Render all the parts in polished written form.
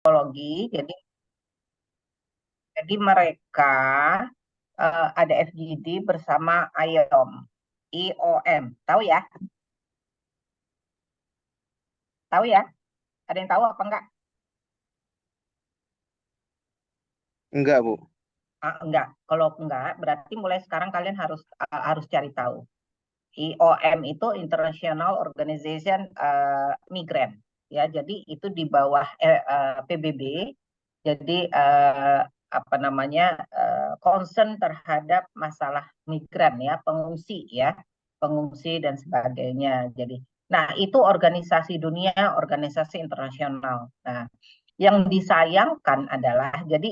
psikologi. Jadi mereka ada FGD bersama IOM. IOM. Tahu ya? Tahu ya? Ada yang tahu apa enggak? Enggak, Bu. Enggak. Kalau enggak, berarti mulai sekarang kalian harus cari tahu. IOM itu International Organization Migrant. Ya, jadi itu di bawah PBB. Jadi apa namanya concern terhadap masalah migran ya, pengungsi dan sebagainya. Jadi, nah itu organisasi dunia, organisasi internasional. Nah, yang disayangkan adalah jadi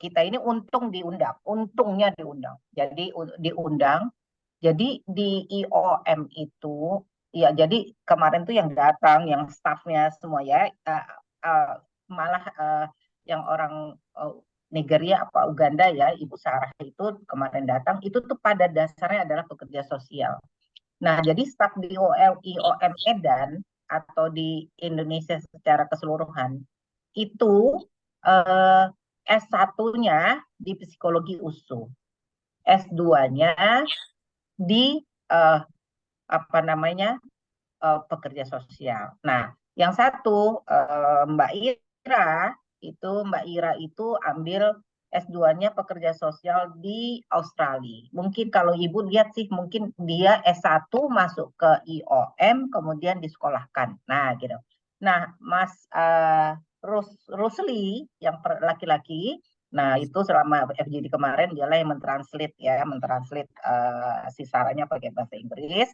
kita ini untungnya diundang. Jadi diundang. Jadi di IOM itu ya jadi kemarin tuh yang datang, yang staffnya semua ya uh, malah yang orang Nigeria apa Uganda ya, Ibu Sarah itu kemarin datang itu tuh pada dasarnya adalah pekerja sosial. Nah, jadi staf di IOM Medan atau di Indonesia secara keseluruhan itu eh, S1-nya di psikologi USU, S2-nya di eh, apa namanya pekerja sosial. Nah, yang satu Mbak Ira itu ambil S2-nya pekerja sosial di Australia. Mungkin kalau Ibu lihat sih mungkin dia S1 masuk ke IOM kemudian disekolahkan. Nah, gitu. Nah, Mas Rusli yang laki-laki, nah itu selama FGD kemarin dialah yang mentranslate si Sarahnya pakai bahasa Inggris.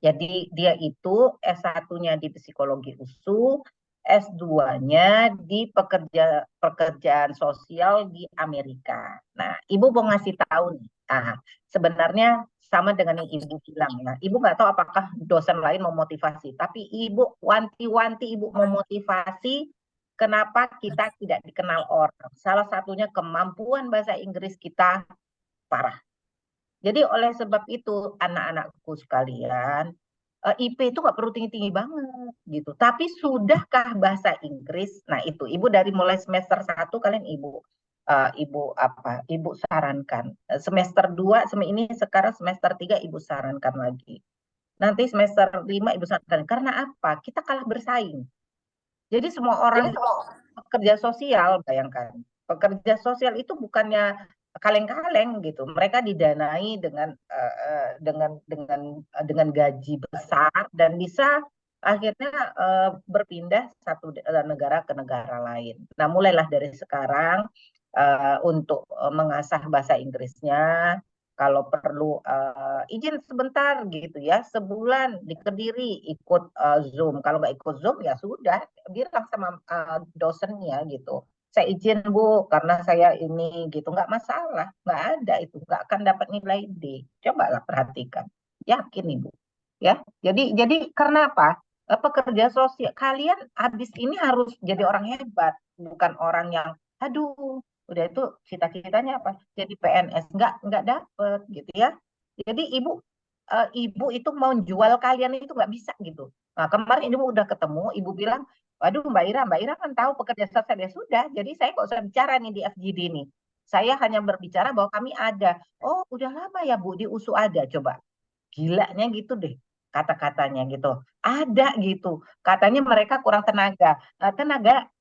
Jadi dia itu S1-nya di psikologi USU, S2-nya di pekerjaan sosial di Amerika. Nah, Ibu mau ngasih tahu nih. Nah, sebenarnya sama dengan yang Ibu bilang ya. Ibu nggak tahu apakah dosen lain memotivasi, tapi Ibu wanti-wanti Ibu memotivasi kenapa kita tidak dikenal orang. Salah satunya kemampuan bahasa Inggris kita parah. Jadi oleh sebab itu anak-anakku sekalian, IP itu nggak perlu tinggi-tinggi banget gitu. Tapi sudahkah bahasa Inggris? Nah itu ibu dari mulai semester 1 kalian ibu sarankan. Semester 2 ini sekarang semester 3 ibu sarankan lagi. Nanti semester 5 ibu sarankan. Karena apa? Kita kalah bersaing. Jadi semua orang pekerja sosial, bayangkan. Pekerja sosial itu bukannya kaleng-kaleng gitu. Mereka didanai dengan gaji besar dan bisa akhirnya berpindah satu negara ke negara lain. Nah, mulailah dari sekarang untuk mengasah bahasa Inggrisnya. Kalau perlu izin sebentar gitu ya, sebulan di Kediri ikut Zoom. Kalau nggak ikut Zoom ya sudah, bilang sama dosennya gitu. Saya izin Bu, karena saya ini gitu, nggak masalah, nggak ada itu, nggak akan dapat nilai D. Cobalah perhatikan, yakin Ibu. Ya, jadi karena apa? Pekerja sosial kalian habis ini harus jadi orang hebat, bukan orang yang, aduh, udah itu cita-citanya apa? Jadi PNS, nggak dapet gitu ya. Jadi ibu itu mau jual kalian itu nggak bisa gitu. Nah, kemarin ibu udah ketemu, ibu bilang, waduh Mbak Ira kan tahu pekerja sosial ya sudah, jadi saya nggak usah bicara nih di FGD nih. Saya hanya berbicara bahwa kami ada. Oh, udah lama ya Bu di USU ada, coba. Gilanya gitu deh kata-katanya gitu. Ada gitu. Katanya mereka kurang tenaga. Tenaga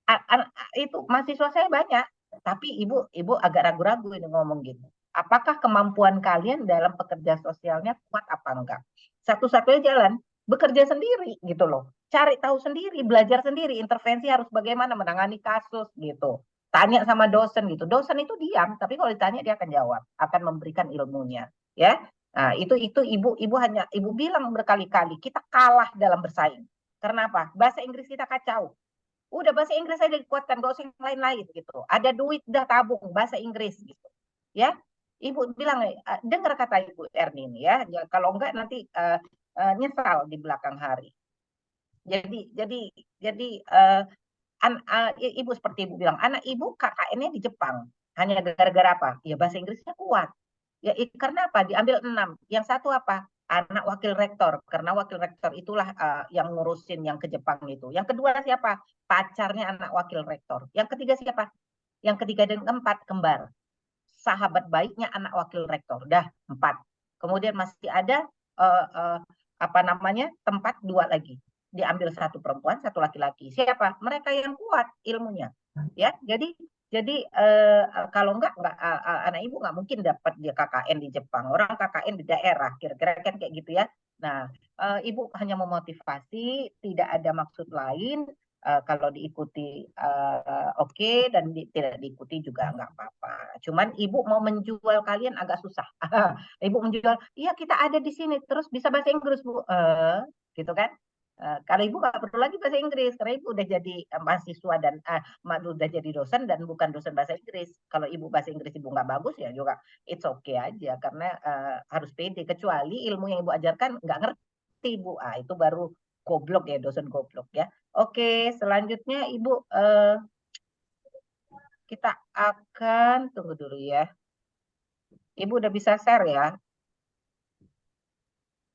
itu mahasiswa saya banyak, tapi ibu agak ragu-ragu ini ngomong gitu. Apakah kemampuan kalian dalam pekerja sosialnya kuat apa enggak? Satu-satunya jalan bekerja sendiri gitu loh. Cari tahu sendiri, belajar sendiri, intervensi harus bagaimana menangani kasus gitu. Tanya sama dosen gitu. Dosen itu diam, tapi kalau ditanya dia akan jawab, akan memberikan ilmunya, ya. Nah, itu ibu bilang berkali-kali kita kalah dalam bersaing. Karena apa? Bahasa Inggris kita kacau. Udah bahasa Inggris saya dikuatkan, gak usah yang lain-lain gitu. Ada duit udah tabung bahasa Inggris gitu. Ya, Ibu bilang dengar kata Ibu Erni ini ya. Ya kalau enggak nanti nyesal di belakang hari. Jadi Ibu seperti Ibu bilang, anak Ibu KKN-nya di Jepang. Hanya gara-gara apa? Ya bahasa Inggrisnya kuat. Ya karena apa? Diambil 6. Yang satu apa? anak wakil rektor, karena wakil rektor itulah yang ngurusin yang ke Jepang itu. Yang kedua siapa? Pacarnya anak wakil rektor. Yang ketiga siapa? Yang ketiga dan keempat kembar. Sahabat baiknya anak wakil rektor. Dah 4. Kemudian masih ada uh, uh, apa namanya tempat 2 lagi. Diambil 1 perempuan, 1 laki-laki. Siapa? Mereka yang kuat ilmunya. Ya, jadi kalau enggak anak ibu nggak mungkin dapat dia KKN di Jepang. Orang KKN di daerah, kira-kira kan kayak gitu ya. Nah, ibu hanya memotivasi, tidak ada maksud lain. Kalau diikuti oke, dan tidak diikuti juga nggak apa-apa. Cuman ibu mau menjual kalian agak susah. Ibu menjual, iya kita ada di sini, terus bisa bahasa Inggris bu, gitu kan? Kalau ibu nggak perlu lagi bahasa Inggris, karena ibu udah jadi mahasiswa dan udah jadi dosen dan bukan dosen bahasa Inggris. Kalau ibu bahasa Inggris ibu nggak bagus ya juga it's okay aja, karena harus pede. Kecuali ilmu yang ibu ajarkan nggak ngerti ibu, itu baru goblok ya, dosen goblok ya. Oke, selanjutnya ibu kita akan tunggu dulu ya. Ibu udah bisa share ya?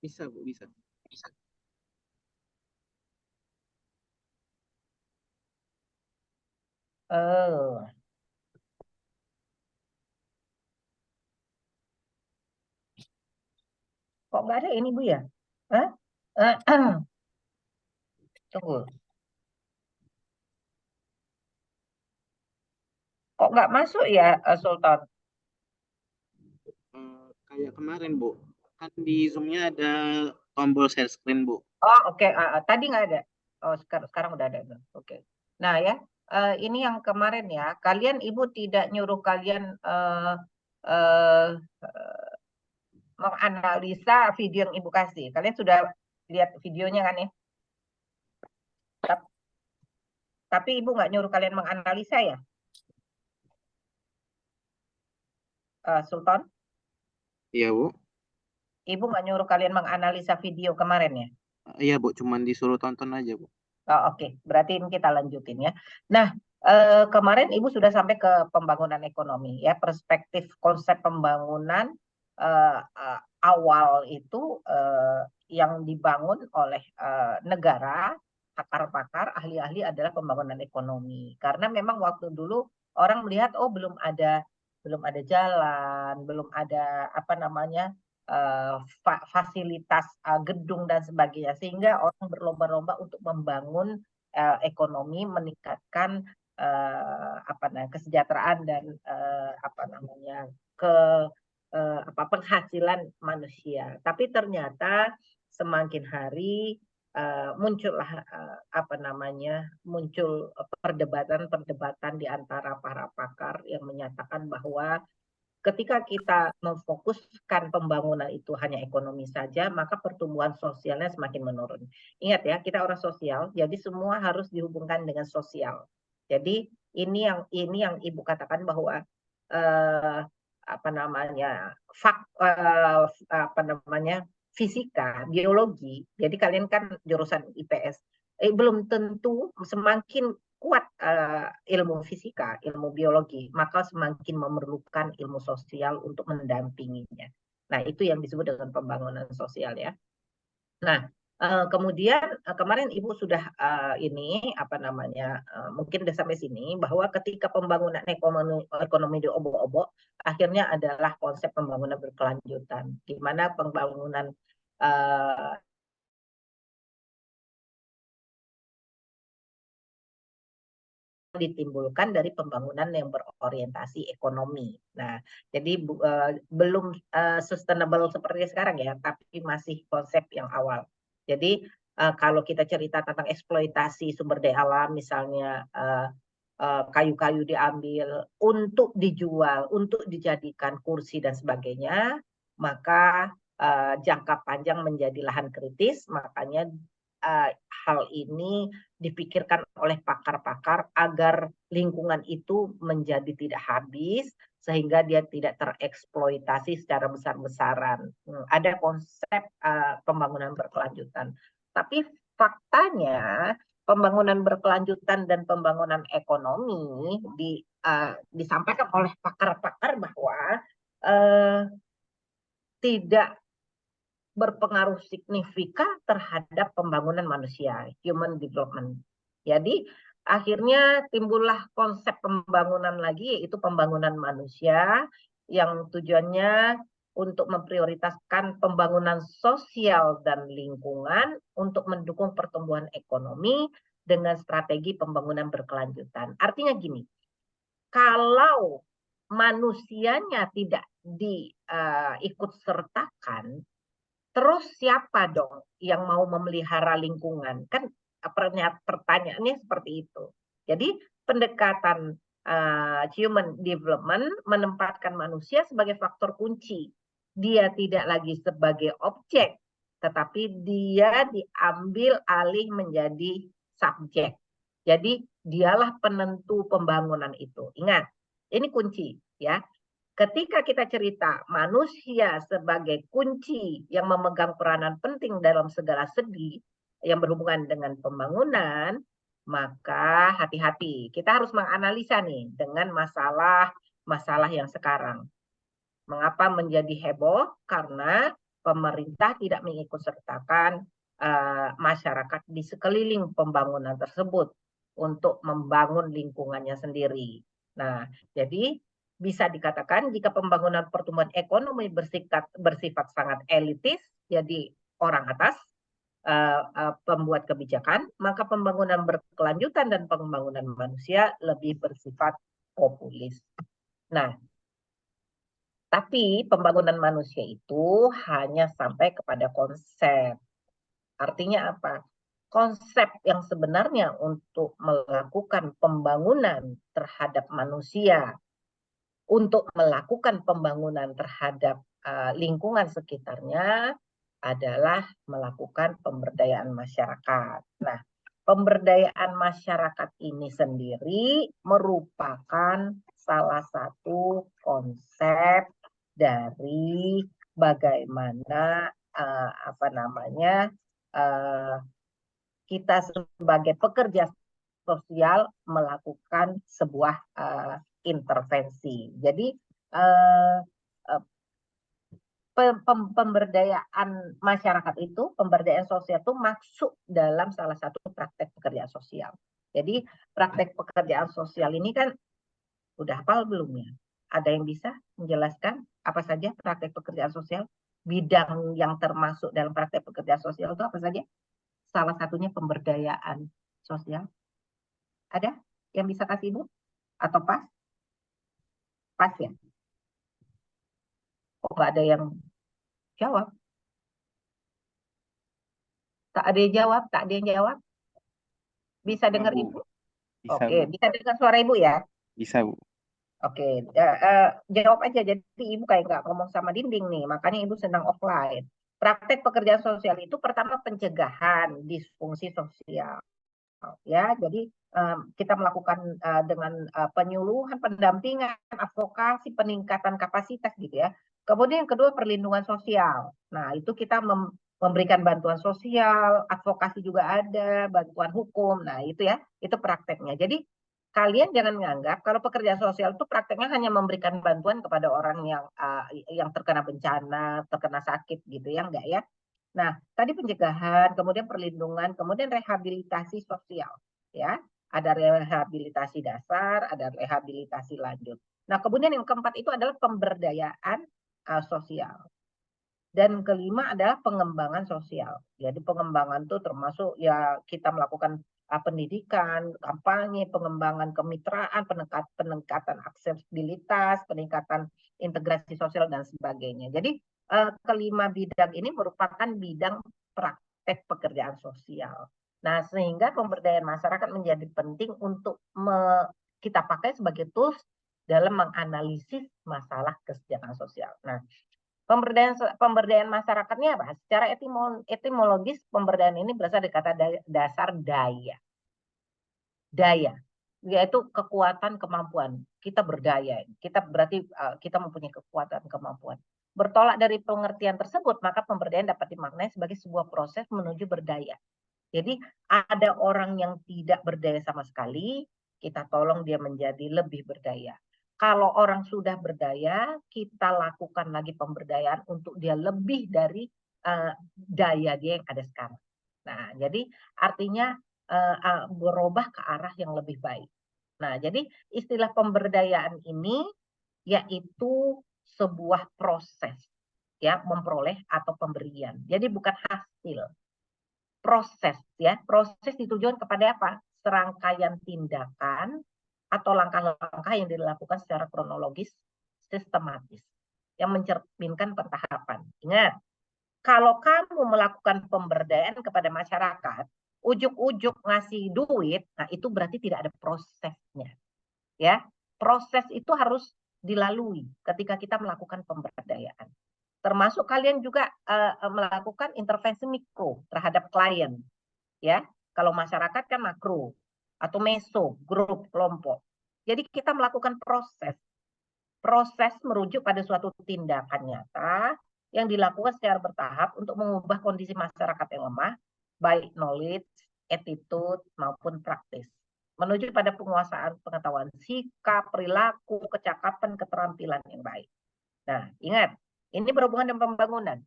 Bisa, Bu, bisa. Oh, kok nggak ada ini Bu ya? Hah? Tunggu. Kok nggak masuk ya, Sultan? Kayak kemarin, Bu. Kan di Zoom-nya ada tombol share screen, Bu. Oh, oke. Tadi nggak ada. Oh, sekarang udah ada. Oke. Nah ya, ini yang kemarin ya. Kalian ibu tidak nyuruh kalian eh, menganalisa video yang ibu kasih. Kalian sudah lihat videonya kan ya? Tapi ibu nggak nyuruh kalian menganalisa ya, Sultan? Iya, Bu. Ibu nggak nyuruh kalian menganalisa video kemarin ya? Iya, Bu. Cuman disuruh tonton aja, Bu. Oh, oke, berarti ini kita lanjutin ya. Nah, kemarin Ibu sudah sampai ke pembangunan ekonomi ya, perspektif konsep pembangunan awal itu yang dibangun oleh negara, pakar-pakar, ahli-ahli adalah pembangunan ekonomi. Karena memang waktu dulu orang melihat oh belum ada jalan, belum ada apa namanya fasilitas gedung dan sebagainya, sehingga orang berlomba-lomba untuk membangun ekonomi, meningkatkan apa namanya kesejahteraan dan apa namanya ke apa penghasilan manusia. Tapi ternyata semakin hari muncullah apa namanya muncul perdebatan-perdebatan di antara para pakar yang menyatakan bahwa ketika kita memfokuskan pembangunan itu hanya ekonomi saja, maka pertumbuhan sosialnya semakin menurun. Ingat ya, kita orang sosial, jadi semua harus dihubungkan dengan sosial. Jadi ini yang Ibu katakan bahwa eh, apa namanya apa namanya fisika, biologi. Jadi kalian kan jurusan IPS. Belum tentu semakin kuat ilmu fisika, ilmu biologi, maka semakin memerlukan ilmu sosial untuk mendampinginya. Nah, itu yang disebut dengan pembangunan sosial ya. Nah, kemudian kemarin Ibu sudah ini apa namanya mungkin sudah sampai sini bahwa ketika pembangunan ekonomi diobok-obok, akhirnya adalah konsep pembangunan berkelanjutan, di mana pembangunan uh, ditimbulkan dari pembangunan yang berorientasi ekonomi. Nah, jadi belum sustainable seperti sekarang ya, tapi masih konsep yang awal. Jadi kalau kita cerita tentang eksploitasi sumber daya alam, misalnya kayu-kayu diambil untuk dijual, untuk dijadikan kursi dan sebagainya, maka jangka panjang menjadi lahan kritis, makanya hal ini dipikirkan oleh pakar-pakar agar lingkungan itu menjadi tidak habis sehingga dia tidak tereksploitasi secara besar-besaran. Ada konsep pembangunan berkelanjutan. Tapi faktanya pembangunan berkelanjutan dan pembangunan ekonomi disampaikan oleh pakar-pakar bahwa tidak berpengaruh signifikan terhadap pembangunan manusia, human development. Jadi akhirnya timbullah konsep pembangunan lagi, yaitu pembangunan manusia yang tujuannya untuk memprioritaskan pembangunan sosial dan lingkungan untuk mendukung pertumbuhan ekonomi dengan strategi pembangunan berkelanjutan. Artinya gini, kalau manusianya tidak diikut sertakan, terus siapa dong yang mau memelihara lingkungan? Kan pertanyaannya seperti itu. Jadi pendekatan human development menempatkan manusia sebagai faktor kunci. Dia tidak lagi sebagai objek, tetapi dia diambil alih menjadi subjek. Jadi dialah penentu pembangunan itu. Ingat, ini kunci ya. Ketika kita cerita manusia sebagai kunci yang memegang peranan penting dalam segala segi yang berhubungan dengan pembangunan, maka hati-hati. Kita harus menganalisa nih dengan masalah yang sekarang. Mengapa menjadi heboh? Karena pemerintah tidak mengikut sertakan masyarakat di sekeliling pembangunan tersebut untuk membangun lingkungannya sendiri. Nah, jadi bisa dikatakan jika pembangunan pertumbuhan ekonomi bersifat sangat elitis, jadi orang atas pembuat kebijakan, maka pembangunan berkelanjutan dan pembangunan manusia lebih bersifat populis. Nah, tapi pembangunan manusia itu hanya sampai kepada konsep. Artinya apa? Konsep yang sebenarnya untuk melakukan pembangunan terhadap manusia, untuk melakukan pembangunan terhadap lingkungan sekitarnya adalah melakukan pemberdayaan masyarakat. Nah, pemberdayaan masyarakat ini sendiri merupakan salah satu konsep dari bagaimana kita sebagai pekerja sosial melakukan sebuah intervensi. Jadi pemberdayaan masyarakat itu, pemberdayaan sosial itu masuk dalam salah satu praktek pekerjaan sosial. Jadi praktek pekerjaan sosial ini kan udah hafal belum ya? Ada yang bisa menjelaskan apa saja praktek pekerjaan sosial? Bidang yang termasuk dalam praktek pekerjaan sosial itu apa saja? Salah satunya pemberdayaan sosial. Ada yang bisa kasih Ibu? Atau pas? Pas ya? Oh, nggak ada yang jawab. Tak ada yang jawab, tak ada yang jawab. Bisa dengar Bu. Ibu? Bisa, Oke, Bu. bisa dengar suara Ibu ya? Bisa, Bu. Oke, jawab aja. Jadi Ibu kayak nggak ngomong sama dinding nih, makanya Ibu sedang offline. Praktek pekerjaan sosial itu pertama pencegahan disfungsi sosial. Ya, jadi kita melakukan dengan penyuluhan, pendampingan, advokasi, peningkatan kapasitas gitu ya. Kemudian yang kedua perlindungan sosial. Nah, itu kita memberikan bantuan sosial, advokasi juga ada, bantuan hukum. Nah, itu ya, itu prakteknya. Jadi kalian jangan menganggap kalau pekerja sosial itu prakteknya hanya memberikan bantuan kepada orang yang terkena bencana, terkena sakit gitu ya, enggak ya. Nah, tadi pencegahan, kemudian perlindungan, kemudian rehabilitasi sosial, ya. Ada rehabilitasi dasar, ada rehabilitasi lanjut. Nah, kemudian yang keempat itu adalah pemberdayaan sosial. Dan kelima adalah pengembangan sosial. Jadi pengembangan itu termasuk ya kita melakukan pendidikan, kampanye, pengembangan kemitraan, peningkatan aksesibilitas, peningkatan integrasi sosial dan sebagainya. Jadi kelima bidang ini merupakan bidang praktek pekerjaan sosial. Nah, sehingga pemberdayaan masyarakat menjadi penting untuk kita pakai sebagai tools dalam menganalisis masalah kesejahteraan sosial. Nah, pemberdayaan masyarakatnya apa? Secara etimologis pemberdayaan ini berasal dari kata dasar daya. Daya, yaitu kekuatan kemampuan. Kita berdaya. Kita berarti kita mempunyai kekuatan kemampuan. Bertolak dari pengertian tersebut, maka pemberdayaan dapat dimaknai sebagai sebuah proses menuju berdaya. Jadi ada orang yang tidak berdaya sama sekali, kita tolong dia menjadi lebih berdaya. Kalau orang sudah berdaya, kita lakukan lagi pemberdayaan untuk dia lebih dari daya dia yang ada sekarang. Nah, jadi artinya berubah ke arah yang lebih baik. Nah, jadi istilah pemberdayaan ini yaitu sebuah proses ya, memperoleh atau pemberian. Jadi bukan hasil, proses ya. Proses ditujukan kepada apa? Serangkaian tindakan atau langkah-langkah yang dilakukan secara kronologis, sistematis, yang mencerminkan pentahapan. Ingat, kalau kamu melakukan pemberdayaan kepada masyarakat, ujuk-ujuk ngasih duit, nah itu berarti tidak ada prosesnya. Ya, proses itu harus dilalui ketika kita melakukan pemberdayaan. Termasuk kalian juga melakukan intervensi mikro terhadap klien, ya. Kalau masyarakat kan makro atau meso, grup, kelompok. Jadi kita melakukan proses. Proses merujuk pada suatu tindakan nyata yang dilakukan secara bertahap untuk mengubah kondisi masyarakat yang lemah, baik knowledge, attitude, maupun praktis. Menuju pada penguasaan pengetahuan sikap, perilaku, kecakapan, keterampilan yang baik. Nah, ingat, ini berhubungan dengan pembangunan.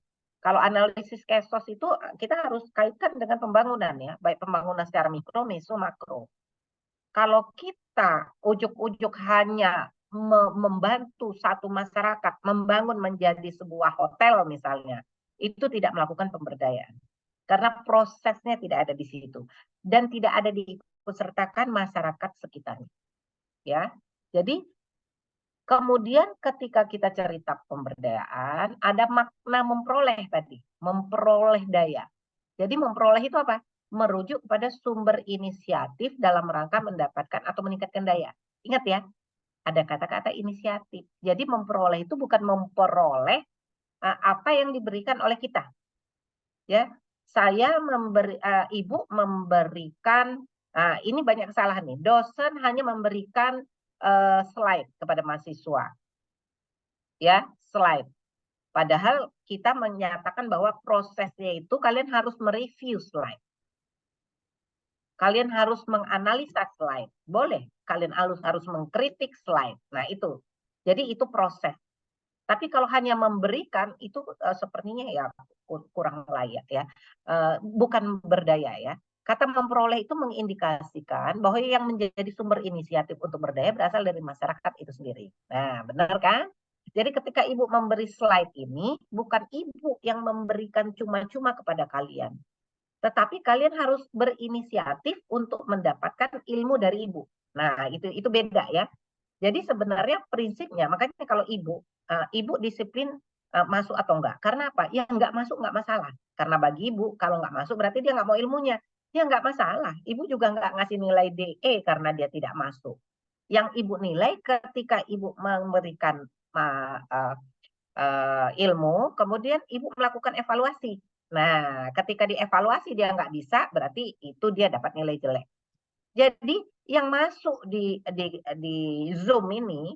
Kalau analisis kesos itu kita harus kaitkan dengan pembangunan ya, baik pembangunan secara mikro, meso, makro. Kalau kita ujuk-ujuk hanya membantu satu masyarakat membangun menjadi sebuah hotel misalnya, itu tidak melakukan pemberdayaan. Karena prosesnya tidak ada di situ dan tidak ada diikutsertakan masyarakat sekitarnya. Ya. Jadi kemudian ketika kita cerita pemberdayaan, ada makna memperoleh tadi, memperoleh daya. Jadi memperoleh itu apa? Merujuk pada sumber inisiatif dalam rangka mendapatkan atau meningkatkan daya. Ingat ya, ada kata-kata inisiatif. Jadi memperoleh itu bukan memperoleh apa yang diberikan oleh kita. Ya, saya ibu memberikan, ini banyak kesalahan nih. Dosen hanya memberikan slide kepada mahasiswa, ya slide. Padahal kita menyatakan bahwa prosesnya itu kalian harus mereview slide. Kalian harus menganalisa slide. Boleh, kalian harus mengkritik slide. Nah itu, jadi itu proses. Tapi kalau hanya memberikan itu sepertinya ya kurang layak ya, bukan berdaya ya. Kata memperoleh itu mengindikasikan bahwa yang menjadi sumber inisiatif untuk berdaya berasal dari masyarakat itu sendiri. Nah, benar kan? Jadi ketika ibu memberi slide ini, bukan ibu yang memberikan cuma-cuma kepada kalian, tetapi kalian harus berinisiatif untuk mendapatkan ilmu dari ibu. Nah, itu beda ya. Jadi sebenarnya prinsipnya, makanya kalau ibu disiplin masuk atau enggak. Karena apa? Ya enggak masuk enggak masalah. Karena bagi ibu, kalau enggak masuk berarti dia enggak mau ilmunya. Ya enggak masalah. Ibu juga enggak ngasih nilai DE karena dia tidak masuk. Yang ibu nilai ketika ibu memberikan ilmu, kemudian ibu melakukan evaluasi. Nah, ketika dievaluasi dia nggak bisa, berarti itu dia dapat nilai jelek. Jadi yang masuk di Zoom ini,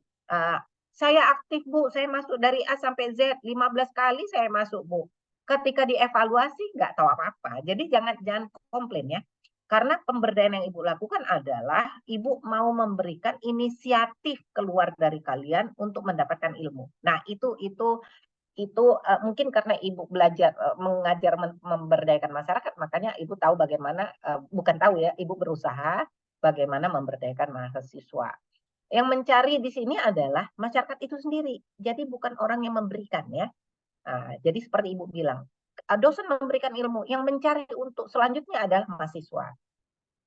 saya aktif Bu, saya masuk dari A sampai Z 15 kali saya masuk Bu. Ketika dievaluasi nggak tahu apa-apa. Jadi jangan komplain ya. Karena pemberdayaan yang Ibu lakukan adalah Ibu mau memberikan inisiatif keluar dari kalian untuk mendapatkan ilmu. Nah, itu mungkin karena ibu belajar mengajar memberdayakan masyarakat, makanya ibu tahu bagaimana, bukan tahu ya, ibu berusaha bagaimana memberdayakan mahasiswa. Yang mencari di sini adalah masyarakat itu sendiri, jadi bukan orang yang memberikan ya. Jadi seperti ibu bilang, dosen memberikan ilmu, yang mencari untuk selanjutnya adalah mahasiswa.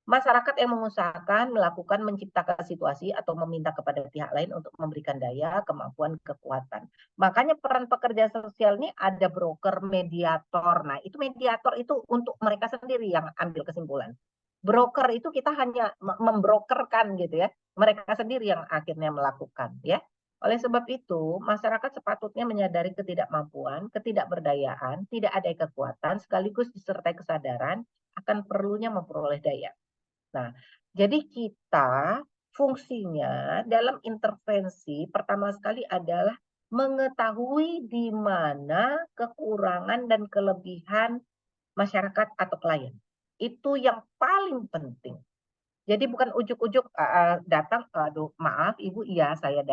Masyarakat yang mengusahakan melakukan menciptakan situasi atau meminta kepada pihak lain untuk memberikan daya, kemampuan, kekuatan. Makanya peran pekerja sosial ini ada broker, mediator. Nah, itu mediator itu untuk mereka sendiri yang ambil kesimpulan. Broker itu kita hanya membrokerkan gitu ya. Mereka sendiri yang akhirnya melakukan ya. Oleh sebab itu, masyarakat sepatutnya menyadari ketidakmampuan, ketidakberdayaan, tidak ada kekuatan, sekaligus disertai kesadaran akan perlunya memperoleh daya. Nah, jadi kita fungsinya dalam intervensi pertama sekali adalah mengetahui di mana kekurangan dan kelebihan masyarakat atau klien. Itu yang paling penting. Jadi bukan ujuk-ujuk datang, "Aduh maaf Ibu, iya saya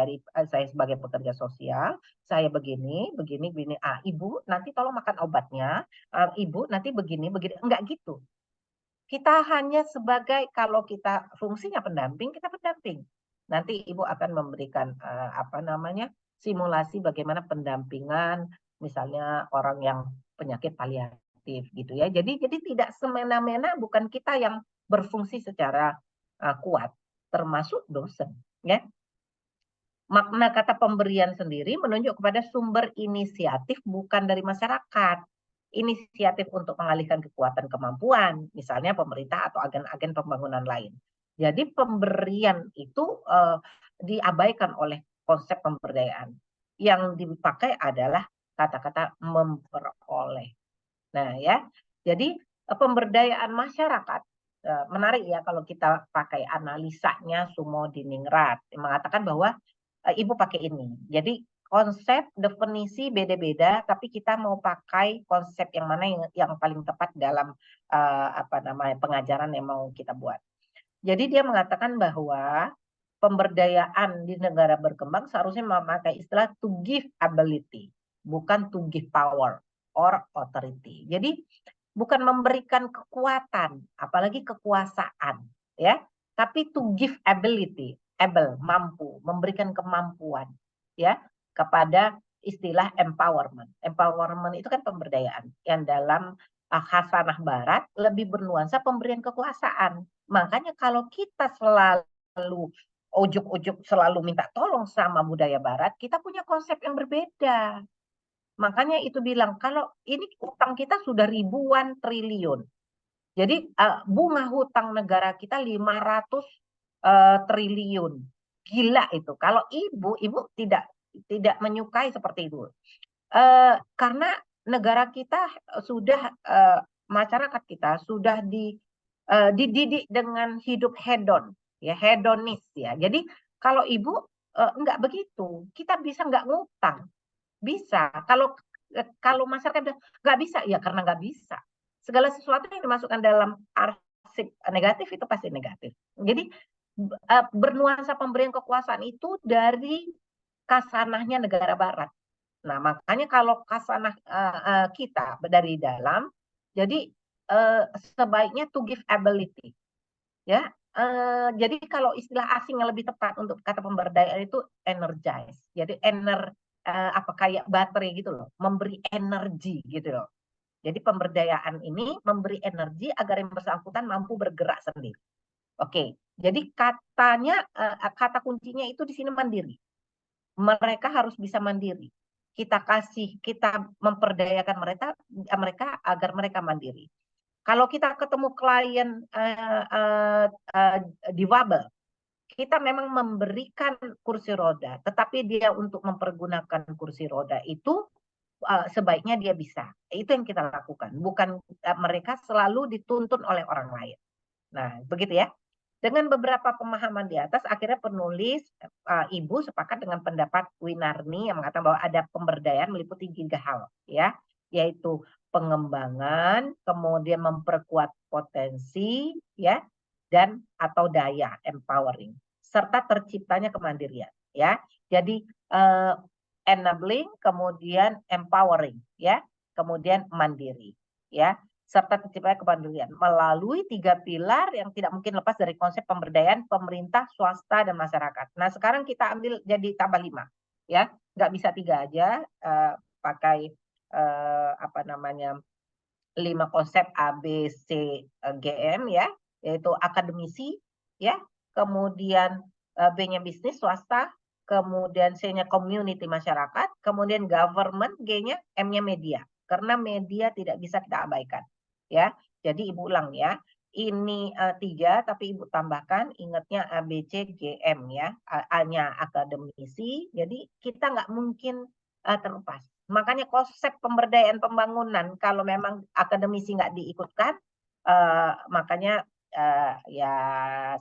sebagai pekerja sosial, saya begini begini begini, Ibu nanti tolong makan obatnya, Ibu nanti begini begini." Enggak gitu. Kita hanya sebagai kalau kita fungsinya pendamping, kita pendamping. Nanti Ibu akan memberikan, apa namanya, simulasi bagaimana pendampingan misalnya orang yang penyakit paliatif gitu ya. Jadi tidak semena-mena bukan kita yang berfungsi secara, kuat, termasuk dosen, ya. Makna kata pemberian sendiri menunjuk kepada sumber inisiatif bukan dari masyarakat. Inisiatif untuk mengalihkan kekuatan kemampuan, misalnya pemerintah atau agen-agen pembangunan lain. Jadi pemberian itu diabaikan oleh konsep pemberdayaan. Yang dipakai adalah kata-kata memperoleh. Nah ya, jadi pemberdayaan masyarakat menarik ya kalau kita pakai analisanya Sumo Diningrat mengatakan bahwa Ibu pakai ini. Jadi konsep definisi beda-beda, tapi kita mau pakai konsep yang mana yang paling tepat dalam apa namanya pengajaran yang mau kita buat. Jadi dia mengatakan bahwa pemberdayaan di negara berkembang seharusnya memakai istilah to give ability, bukan to give power or authority. Jadi bukan memberikan kekuatan, apalagi kekuasaan, ya, tapi to give ability, able, mampu, memberikan kemampuan, ya, kepada istilah empowerment. Empowerment itu kan pemberdayaan yang dalam khasanah barat lebih bernuansa pemberian kekuasaan. Makanya kalau kita selalu ujuk-ujuk selalu minta tolong sama budaya barat, kita punya konsep yang berbeda. Makanya itu bilang kalau ini utang kita sudah ribuan triliun. Jadi bunga hutang negara kita 500 triliun. Gila itu. Kalau ibu tidak menyukai seperti itu. Karena negara kita sudah masyarakat kita sudah dididik dengan hidup hedon, ya hedonis ya. Jadi kalau ibu enggak begitu, kita bisa enggak ngutang, bisa. Kalau masyarakat bilang nggak bisa, ya karena nggak bisa. Segala sesuatu yang dimasukkan dalam arsip negatif itu pasti negatif. Jadi bernuansa pemberian kekuasaan itu dari kasanahnya negara barat. Nah, makanya kalau kasanah kita dari dalam, jadi sebaiknya to give ability, ya. Jadi kalau istilah asing yang lebih tepat untuk kata pemberdayaan itu energize. Jadi apa kayak baterai gitu loh, memberi energi gitu loh. Jadi pemberdayaan ini memberi energi agar yang bersangkutan mampu bergerak sendiri. Oke, jadi kata kuncinya itu di sini mandiri. Mereka harus bisa mandiri. Kita memperdayakan mereka agar mereka mandiri. Kalau kita ketemu klien difabel, kita memang memberikan kursi roda, tetapi dia untuk mempergunakan kursi roda itu sebaiknya dia bisa. Itu yang kita lakukan, bukan mereka selalu dituntun oleh orang lain. Nah, begitu ya. Dengan beberapa pemahaman di atas, akhirnya penulis Ibu sepakat dengan pendapat Winarni yang mengatakan bahwa ada pemberdayaan meliputi 3 hal, ya, yaitu pengembangan, kemudian memperkuat potensi, ya, dan atau daya empowering, serta terciptanya kemandirian, ya. Jadi enabling, kemudian empowering, ya, kemudian mandiri, ya, serta terciptanya kemandirian melalui 3 pilar yang tidak mungkin lepas dari konsep pemberdayaan pemerintah, swasta, dan masyarakat. Nah, sekarang kita ambil jadi tambah 5, ya, nggak bisa 3 aja, pakai apa namanya 5 konsep A, B, C, G, M ya, yaitu akademisi, ya, kemudian B-nya bisnis swasta, kemudian C-nya community masyarakat, kemudian government, G-nya, M-nya media. Karena media tidak bisa kita abaikan, ya. Jadi Ibu ulang ya. Ini 3 tapi Ibu tambahkan ingatnya A, B, C, G, M ya. A-nya akademisi, jadi kita nggak mungkin terlepas. Makanya konsep pemberdayaan pembangunan kalau memang akademisi nggak diikutkan, makanya ya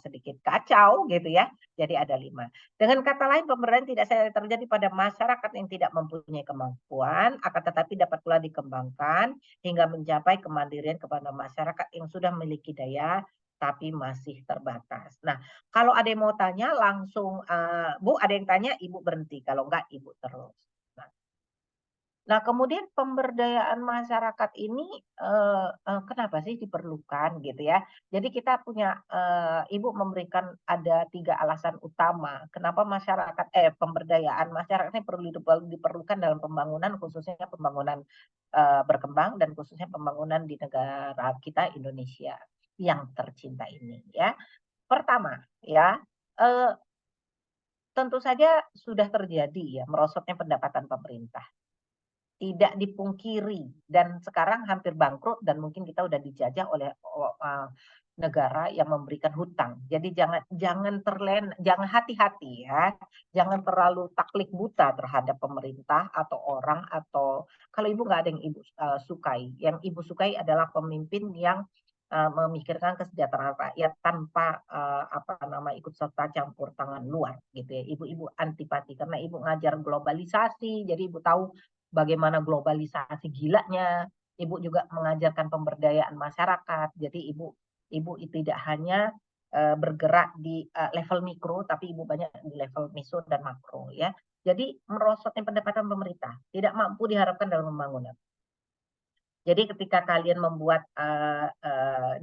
sedikit kacau gitu ya. Jadi ada 5. Dengan kata lain, pemberdayaan tidak saja terjadi pada masyarakat yang tidak mempunyai kemampuan, akan tetapi dapat pula dikembangkan hingga mencapai kemandirian kepada masyarakat yang sudah memiliki daya tapi masih terbatas. Nah, kalau ada yang mau tanya langsung, Bu, ada yang tanya, Ibu berhenti. Kalau enggak, Ibu terus. Nah, kemudian pemberdayaan masyarakat ini kenapa sih diperlukan gitu ya? Jadi kita punya Ibu memberikan ada 3 alasan utama kenapa pemberdayaan masyarakat ini perlu diperlukan dalam pembangunan, khususnya pembangunan berkembang dan khususnya pembangunan di negara kita Indonesia yang tercinta ini ya. Pertama ya, eh, tentu saja sudah terjadi ya merosotnya pendapatan pemerintah. Tidak dipungkiri dan sekarang hampir bangkrut dan mungkin kita udah dijajah oleh negara yang memberikan hutang. Jadi jangan hati-hati ya. Jangan terlalu takluk buta terhadap pemerintah atau orang atau kalau Ibu nggak ada yang Ibu sukai. Yang Ibu sukai adalah pemimpin yang memikirkan kesejahteraan rakyat tanpa ikut serta campur tangan luar gitu ya. Ibu antipati karena Ibu ngajar globalisasi, jadi Ibu tahu bagaimana globalisasi gilanya. Ibu juga mengajarkan pemberdayaan masyarakat. Jadi ibu tidak hanya bergerak di level mikro, tapi ibu banyak di level meso dan makro ya. Jadi merosotnya pendapatan pemerintah tidak mampu diharapkan dalam pembangunan. Jadi ketika kalian membuat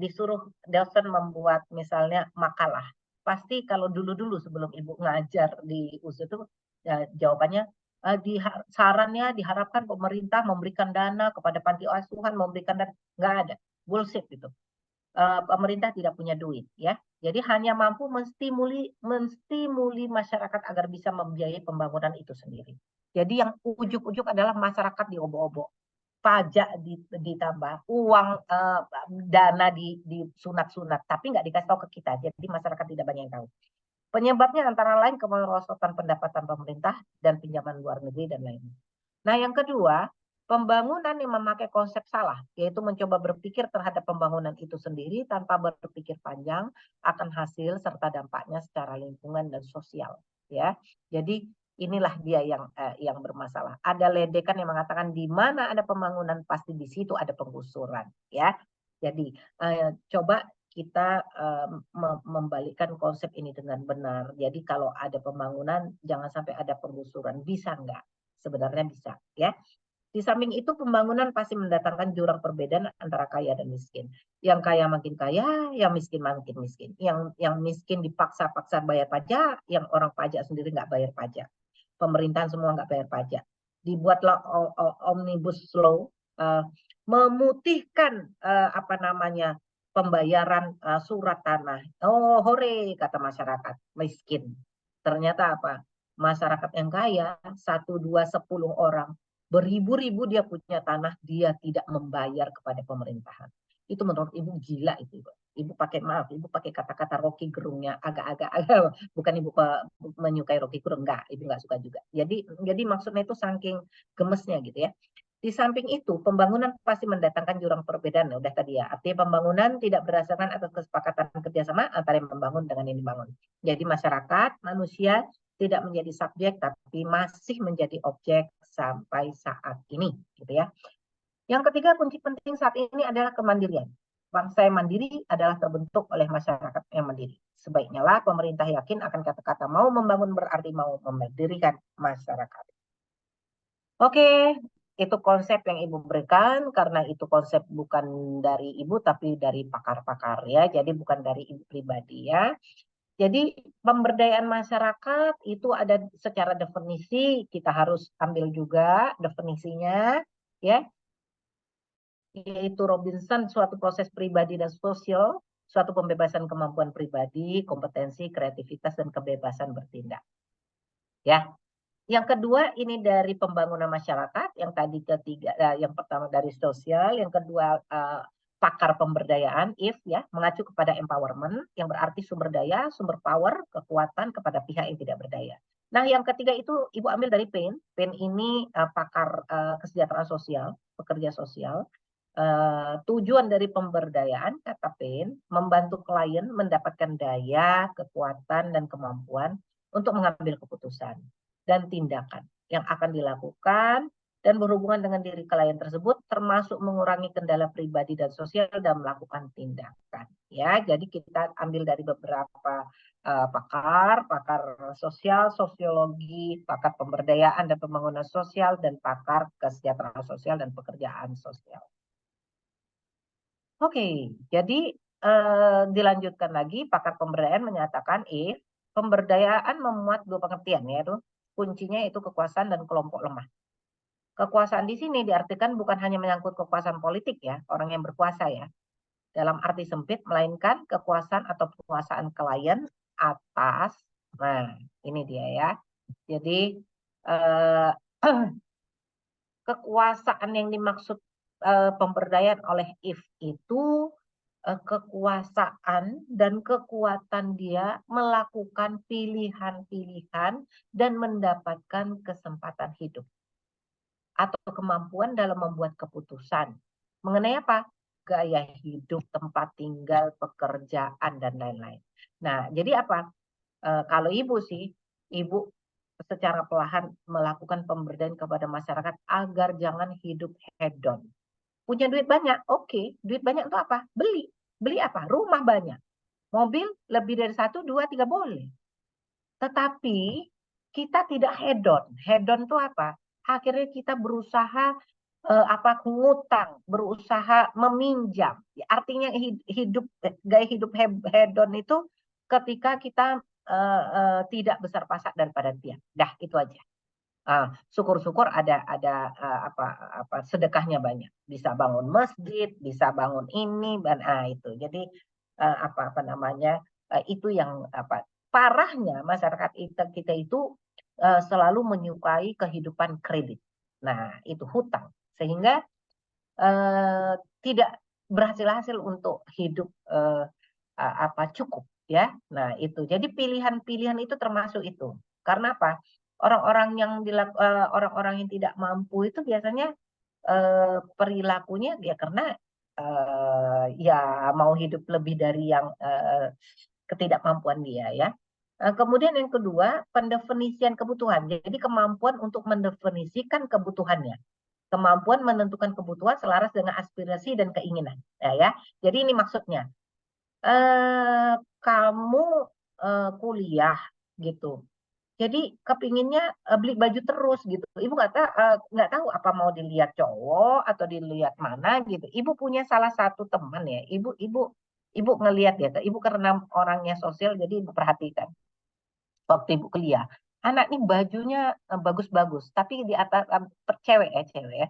disuruh dosen membuat misalnya makalah, pasti kalau dulu sebelum ibu ngajar di USU itu ya, jawabannya sarannya diharapkan pemerintah memberikan dana kepada panti asuhan, memberikan dana, nggak ada, bullshit itu. Pemerintah tidak punya duit ya. Jadi hanya mampu menstimuli masyarakat agar bisa membiayai pembangunan itu sendiri. Jadi yang ujuk-ujuk adalah masyarakat diobok-obok, pajak ditambah, uang dana di sunat-sunat, tapi nggak dikasih tahu ke kita. Jadi masyarakat tidak banyak yang tahu. Penyebabnya antara lain kemerosotan pendapatan pemerintah dan pinjaman luar negeri dan lainnya. Nah, yang kedua, pembangunan yang memakai konsep salah, yaitu mencoba berpikir terhadap pembangunan itu sendiri tanpa berpikir panjang akan hasil serta dampaknya secara lingkungan dan sosial. Ya, jadi inilah dia yang bermasalah. Ada ledekan yang mengatakan di mana ada pembangunan pasti di situ ada penggusuran. Ya, jadi coba kita membalikkan konsep ini dengan benar. Jadi kalau ada pembangunan, jangan sampai ada penggusuran. Bisa enggak? Sebenarnya bisa. Ya. Di samping itu pembangunan pasti mendatangkan jurang perbedaan antara kaya dan miskin. Yang kaya makin kaya, yang miskin makin miskin. Yang miskin dipaksa-paksa bayar pajak, yang orang pajak sendiri nggak bayar pajak. Pemerintahan semua nggak bayar pajak. Dibuatlah omnibus law, memutihkan pembayaran surat tanah. Oh, hore, kata masyarakat miskin. Ternyata apa? Masyarakat yang kaya, 1, 2, 10 orang, beribu-ribu dia punya tanah, dia tidak membayar kepada pemerintahan. Itu menurut Ibu gila itu. Ibu pakai kata-kata Rocky Gerungnya agak-agak, bukan Ibu menyukai Rocky Gerung, enggak, Ibu enggak suka juga. Jadi maksudnya itu saking gemesnya gitu ya. Di samping itu, pembangunan pasti mendatangkan jurang perbedaan. Udah tadi ya, artinya pembangunan tidak berdasarkan atas kesepakatan kerjasama antara yang membangun dengan yang dibangun. Jadi masyarakat, manusia tidak menjadi subjek, tapi masih menjadi objek sampai saat ini, gitu ya. Yang ketiga, kunci penting saat ini adalah kemandirian. Bangsa yang mandiri adalah terbentuk oleh masyarakat yang mandiri. Sebaiknya lah pemerintah yakin akan kata-kata mau membangun berarti mau memerdirikan masyarakat. Oke, itu konsep yang Ibu berikan karena itu konsep bukan dari Ibu tapi dari pakar-pakar ya. Jadi bukan dari Ibu pribadi ya. Jadi pemberdayaan masyarakat itu ada secara definisi, kita harus ambil juga definisinya ya. Yaitu Robinson, suatu proses pribadi dan sosial, suatu pembebasan kemampuan pribadi, kompetensi, kreativitas dan kebebasan bertindak. Ya. Yang kedua ini dari pembangunan masyarakat, yang tadi ketiga, yang pertama dari sosial, yang kedua pakar pemberdayaan, ya, mengacu kepada empowerment, yang berarti sumber daya, sumber power, kekuatan kepada pihak yang tidak berdaya. Nah, yang ketiga itu Ibu ambil dari Payne. Payne ini pakar kesejahteraan sosial, pekerja sosial. Tujuan dari pemberdayaan, kata Payne, membantu klien mendapatkan daya, kekuatan, dan kemampuan untuk mengambil keputusan dan tindakan yang akan dilakukan dan berhubungan dengan diri klien tersebut, termasuk mengurangi kendala pribadi dan sosial dan melakukan tindakan. Ya, jadi kita ambil dari beberapa pakar sosial, sosiologi, pakar pemberdayaan dan pembangunan sosial, dan pakar kesejahteraan sosial dan pekerjaan sosial. Oke, jadi dilanjutkan lagi, pakar pemberdayaan menyatakan pemberdayaan memuat dua pengertian, yaitu kuncinya itu kekuasaan dan kelompok lemah. Kekuasaan di sini diartikan bukan hanya menyangkut kekuasaan politik ya, orang yang berkuasa ya, dalam arti sempit, melainkan kekuasaan atau penguasaan klien atas, nah ini dia ya. Jadi kekuasaan yang dimaksud pemberdayaan oleh Eve itu kekuasaan dan kekuatan dia melakukan pilihan-pilihan dan mendapatkan kesempatan hidup atau kemampuan dalam membuat keputusan mengenai apa? Gaya hidup, tempat tinggal, pekerjaan, dan lain-lain. Nah, jadi apa? Kalau ibu sih, ibu secara perlahan melakukan pemberdayaan kepada masyarakat agar jangan hidup hedon. Punya duit banyak, oke. Duit banyak itu apa? Beli. Beli apa? Rumah banyak. Mobil lebih dari 1, 2, 3 boleh. Tetapi kita tidak hedon. Hedon itu apa? Akhirnya kita berusaha ngutang, berusaha meminjam. Artinya gaya hidup hedon itu ketika kita tidak besar pasak daripada tiang. Dah itu aja. Syukur-syukur ada sedekahnya banyak. Bisa bangun masjid, bisa bangun ini, itu. Jadi itu yang parahnya masyarakat kita itu selalu menyukai kehidupan kredit. Nah, itu hutang. Sehingga tidak berhasil-hasil untuk hidup cukup ya. Nah, itu. Jadi pilihan-pilihan itu termasuk itu. Karena apa? Orang-orang yang tidak mampu itu biasanya perilakunya ya karena ya mau hidup lebih dari yang ketidakmampuan dia ya. Kemudian yang kedua, pendefinisian kebutuhan. Jadi kemampuan untuk mendefinisikan kebutuhannya. Kemampuan menentukan kebutuhan selaras dengan aspirasi dan keinginan. Ya. Jadi ini maksudnya, kamu kuliah gitu. Jadi kepinginnya beli baju terus gitu. Ibu nggak tahu apa mau dilihat cowok atau dilihat mana gitu. Ibu punya salah satu teman ya. Ibu ngelihat ya. Ibu karena orangnya sosial jadi ibu perhatikan. Waktu ibu kuliah, anak ini bajunya bagus-bagus, tapi di atas cewek ya.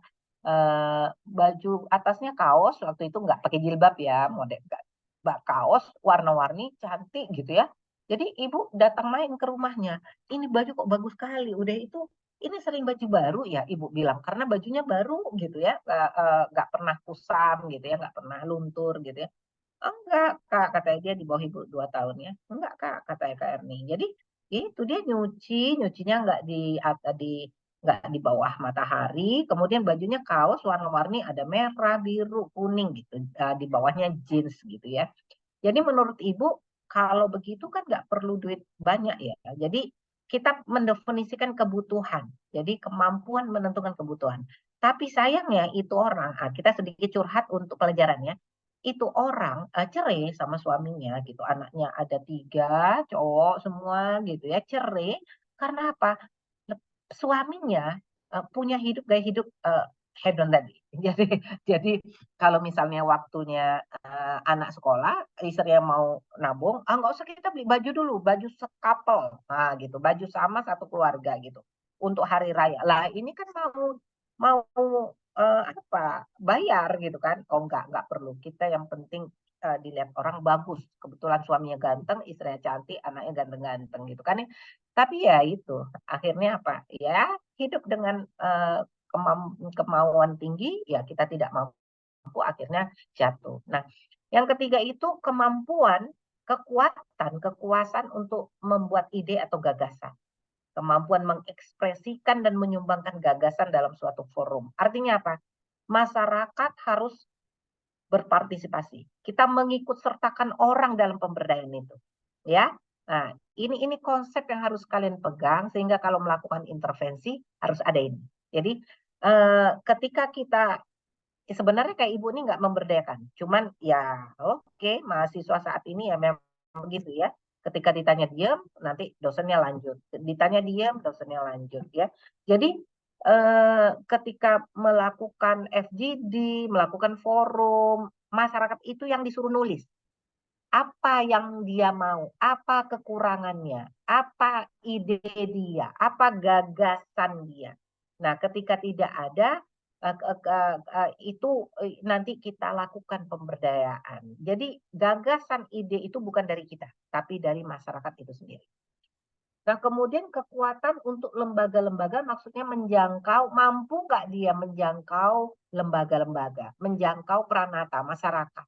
Baju atasnya kaos, waktu itu nggak pakai jilbab ya, model kaos warna-warni cantik gitu ya. Jadi ibu datang main ke rumahnya, ini baju kok bagus sekali, udah itu ini sering baju baru ya ibu bilang, karena bajunya baru gitu ya, nggak pernah kusam gitu ya, nggak pernah luntur gitu ya. Oh, enggak, Kak, katanya dia di bawah ibu 2 tahun ya. Enggak, Kak, katanya Kak Erni. Jadi itu dia nyucinya nggak di bawah matahari, kemudian bajunya kaos warna-warni ada merah, biru, kuning gitu. Di bawahnya jeans gitu ya. Jadi menurut Ibu kalau begitu kan nggak perlu duit banyak ya. Jadi kita mendefinisikan kebutuhan. Jadi kemampuan menentukan kebutuhan. Tapi sayangnya itu orang, kita sedikit curhat untuk pelajarannya. Itu orang cerai sama suaminya gitu. Anaknya ada 3, cowok semua gitu ya. Cerai karena apa? Suaminya punya gaya hidup hedon tadi. Jadi kalau misalnya waktunya anak sekolah, istrinya mau nabung, nggak usah kita beli baju dulu, baju sekapel, nah gitu, baju sama satu keluarga gitu, untuk hari raya. Lah ini kan mau bayar gitu kan? Oh nggak perlu. Kita yang penting dilihat orang bagus. Kebetulan suaminya ganteng, istrinya cantik, anaknya ganteng-ganteng gitu kan? Tapi ya itu, akhirnya apa? Ya hidup dengan kemauan tinggi, ya kita tidak mampu, akhirnya jatuh. Nah, yang ketiga itu kemampuan, kekuasaan untuk membuat ide atau gagasan. Kemampuan mengekspresikan dan menyumbangkan gagasan dalam suatu forum. Artinya apa? Masyarakat harus berpartisipasi. Kita mengikut sertakan orang dalam pemberdayaan itu. Ya. Nah, ini konsep yang harus kalian pegang sehingga kalau melakukan intervensi harus ada ini. Jadi ketika kita sebenarnya kayak ibu ini nggak memberdayakan, cuman ya oke, mahasiswa saat ini ya memang begitu ya. Ketika ditanya diam, nanti dosennya lanjut. Ditanya diam, dosennya lanjut ya. Jadi ketika melakukan FGD, melakukan forum, masyarakat itu yang disuruh nulis. Apa yang dia mau, apa kekurangannya, apa ide dia, apa gagasan dia. Nah, ketika tidak ada itu nanti kita lakukan pemberdayaan. Jadi gagasan ide itu bukan dari kita, tapi dari masyarakat itu sendiri. Nah, kemudian kekuatan untuk lembaga-lembaga maksudnya menjangkau, mampu nggak dia menjangkau lembaga-lembaga, menjangkau peranata masyarakat.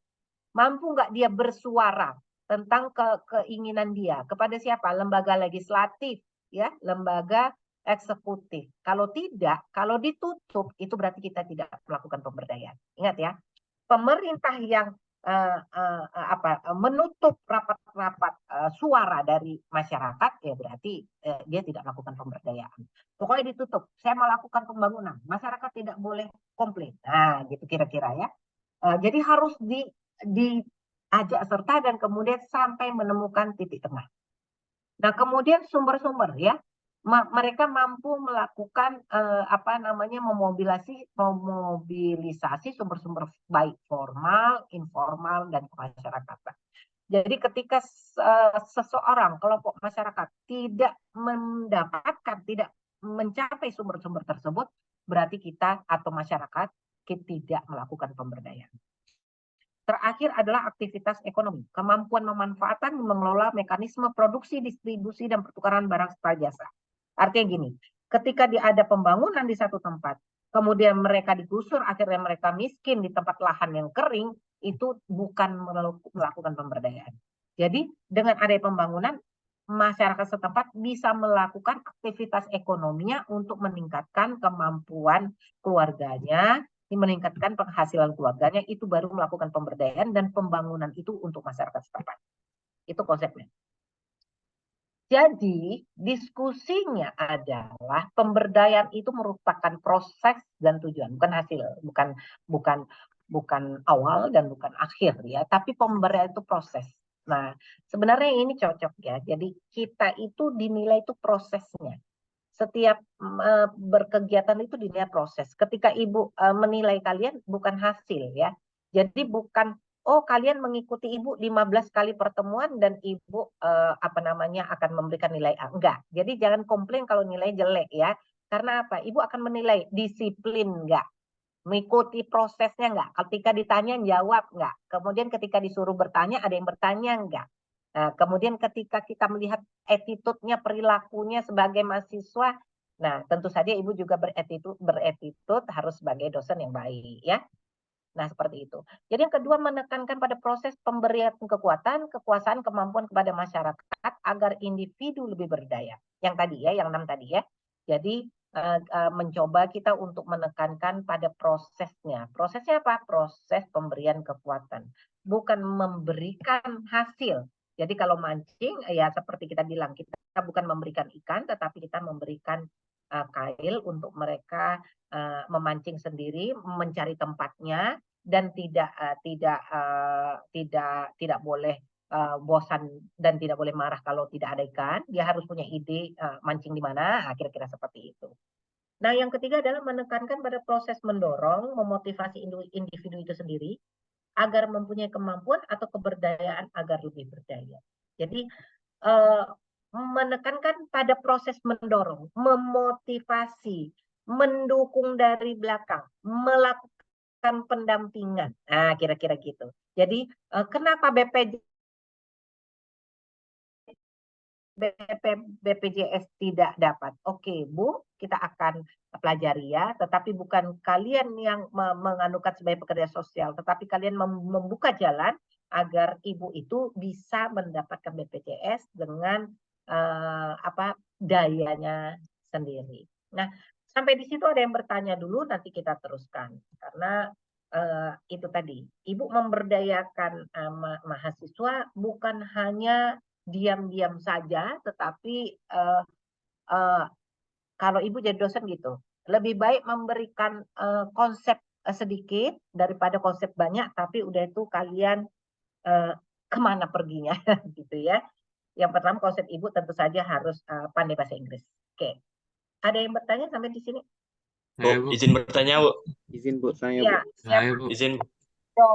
Mampu nggak dia bersuara tentang keinginan dia kepada siapa? Lembaga legislatif, ya, lembaga eksekutif. Kalau tidak, kalau ditutup, itu berarti kita tidak melakukan pemberdayaan. Ingat ya, pemerintah yang menutup rapat-rapat suara dari masyarakat, ya berarti dia tidak melakukan pemberdayaan. Pokoknya ditutup. Saya melakukan pembangunan, masyarakat tidak boleh komplain. Nah, gitu kira-kira ya. Jadi harus diajak serta dan kemudian sampai menemukan titik tengah. Nah, kemudian sumber-sumber ya, mereka mampu melakukan memobilisasi sumber-sumber baik formal, informal dan kemasyarakatan. Jadi ketika seseorang kelompok masyarakat tidak mendapatkan, tidak mencapai sumber-sumber tersebut, berarti kita atau masyarakat tidak melakukan pemberdayaan. Terakhir adalah aktivitas ekonomi, kemampuan memanfaatkan mengelola mekanisme produksi, distribusi, dan pertukaran barang serta jasa. Artinya gini, ketika ada pembangunan di satu tempat, kemudian mereka digusur, akhirnya mereka miskin di tempat lahan yang kering, itu bukan melakukan pemberdayaan. Jadi dengan adanya pembangunan, masyarakat setempat bisa melakukan aktivitas ekonominya untuk meningkatkan kemampuan keluarganya, meningkatkan penghasilan keluarganya, itu baru melakukan pemberdayaan dan pembangunan itu untuk masyarakat setempat. Itu konsepnya. Jadi diskusinya adalah pemberdayaan itu merupakan proses dan tujuan, bukan hasil, bukan awal dan bukan akhir ya, tapi pemberdayaan itu proses. Nah, sebenarnya ini cocok ya. Jadi kita itu dinilai itu prosesnya. Setiap berkegiatan itu dinilai proses. Ketika ibu menilai kalian bukan hasil ya. Jadi bukan kalian mengikuti ibu 15 kali pertemuan dan ibu akan memberikan nilai A. Enggak. Jadi jangan komplain kalau nilai jelek ya. Karena apa? Ibu akan menilai disiplin enggak, mengikuti prosesnya enggak, ketika ditanya jawab enggak, kemudian ketika disuruh bertanya ada yang bertanya enggak. Nah, kemudian ketika kita melihat attitude-nya, perilakunya sebagai mahasiswa, nah tentu saja ibu juga beretitut harus sebagai dosen yang baik ya. Nah, seperti itu. Jadi yang kedua menekankan pada proses pemberian kekuatan, kekuasaan, kemampuan kepada masyarakat agar individu lebih berdaya. Yang tadi ya, yang 6 tadi ya. Jadi mencoba kita untuk menekankan pada prosesnya. Prosesnya apa? Proses pemberian kekuatan. Bukan memberikan hasil. Jadi kalau mancing, ya seperti kita bilang, kita bukan memberikan ikan, tetapi kita memberikan kail untuk mereka memancing sendiri, mencari tempatnya, dan tidak boleh bosan dan tidak boleh marah kalau tidak ada ikan. Dia harus punya ide mancing di mana, kira-kira seperti itu. Nah, yang ketiga adalah menekankan pada proses mendorong, memotivasi individu itu sendiri agar mempunyai kemampuan atau keberdayaan agar lebih berdaya. Jadi menekankan pada proses mendorong, memotivasi, mendukung dari belakang, melakukan pendampingan. Nah, kira-kira gitu. Jadi kenapa BPJS tidak dapat? Oke, Bu, kita akan pelajari ya, tetapi bukan kalian yang menganukan sebagai pekerja sosial, tetapi kalian membuka jalan agar ibu itu bisa mendapatkan BPJS dengan dayanya sendiri. Nah, sampai di situ ada yang bertanya dulu, nanti kita teruskan. Karena itu tadi, ibu memberdayakan mahasiswa bukan hanya diam-diam saja, tetapi kalau ibu jadi dosen gitu, Lebih baik memberikan konsep sedikit daripada konsep banyak, tapi udah itu kalian kemana perginya gitu ya. Yang pertama konsep ibu tentu saja harus pandai bahasa Inggris. Oke, ada yang bertanya sampai di sini? Bu, Saya, Bu. izin bertanya, Bu. Izin Bu, saya Bu. Ya, siapa? Saya, Bu. Izin. Rido.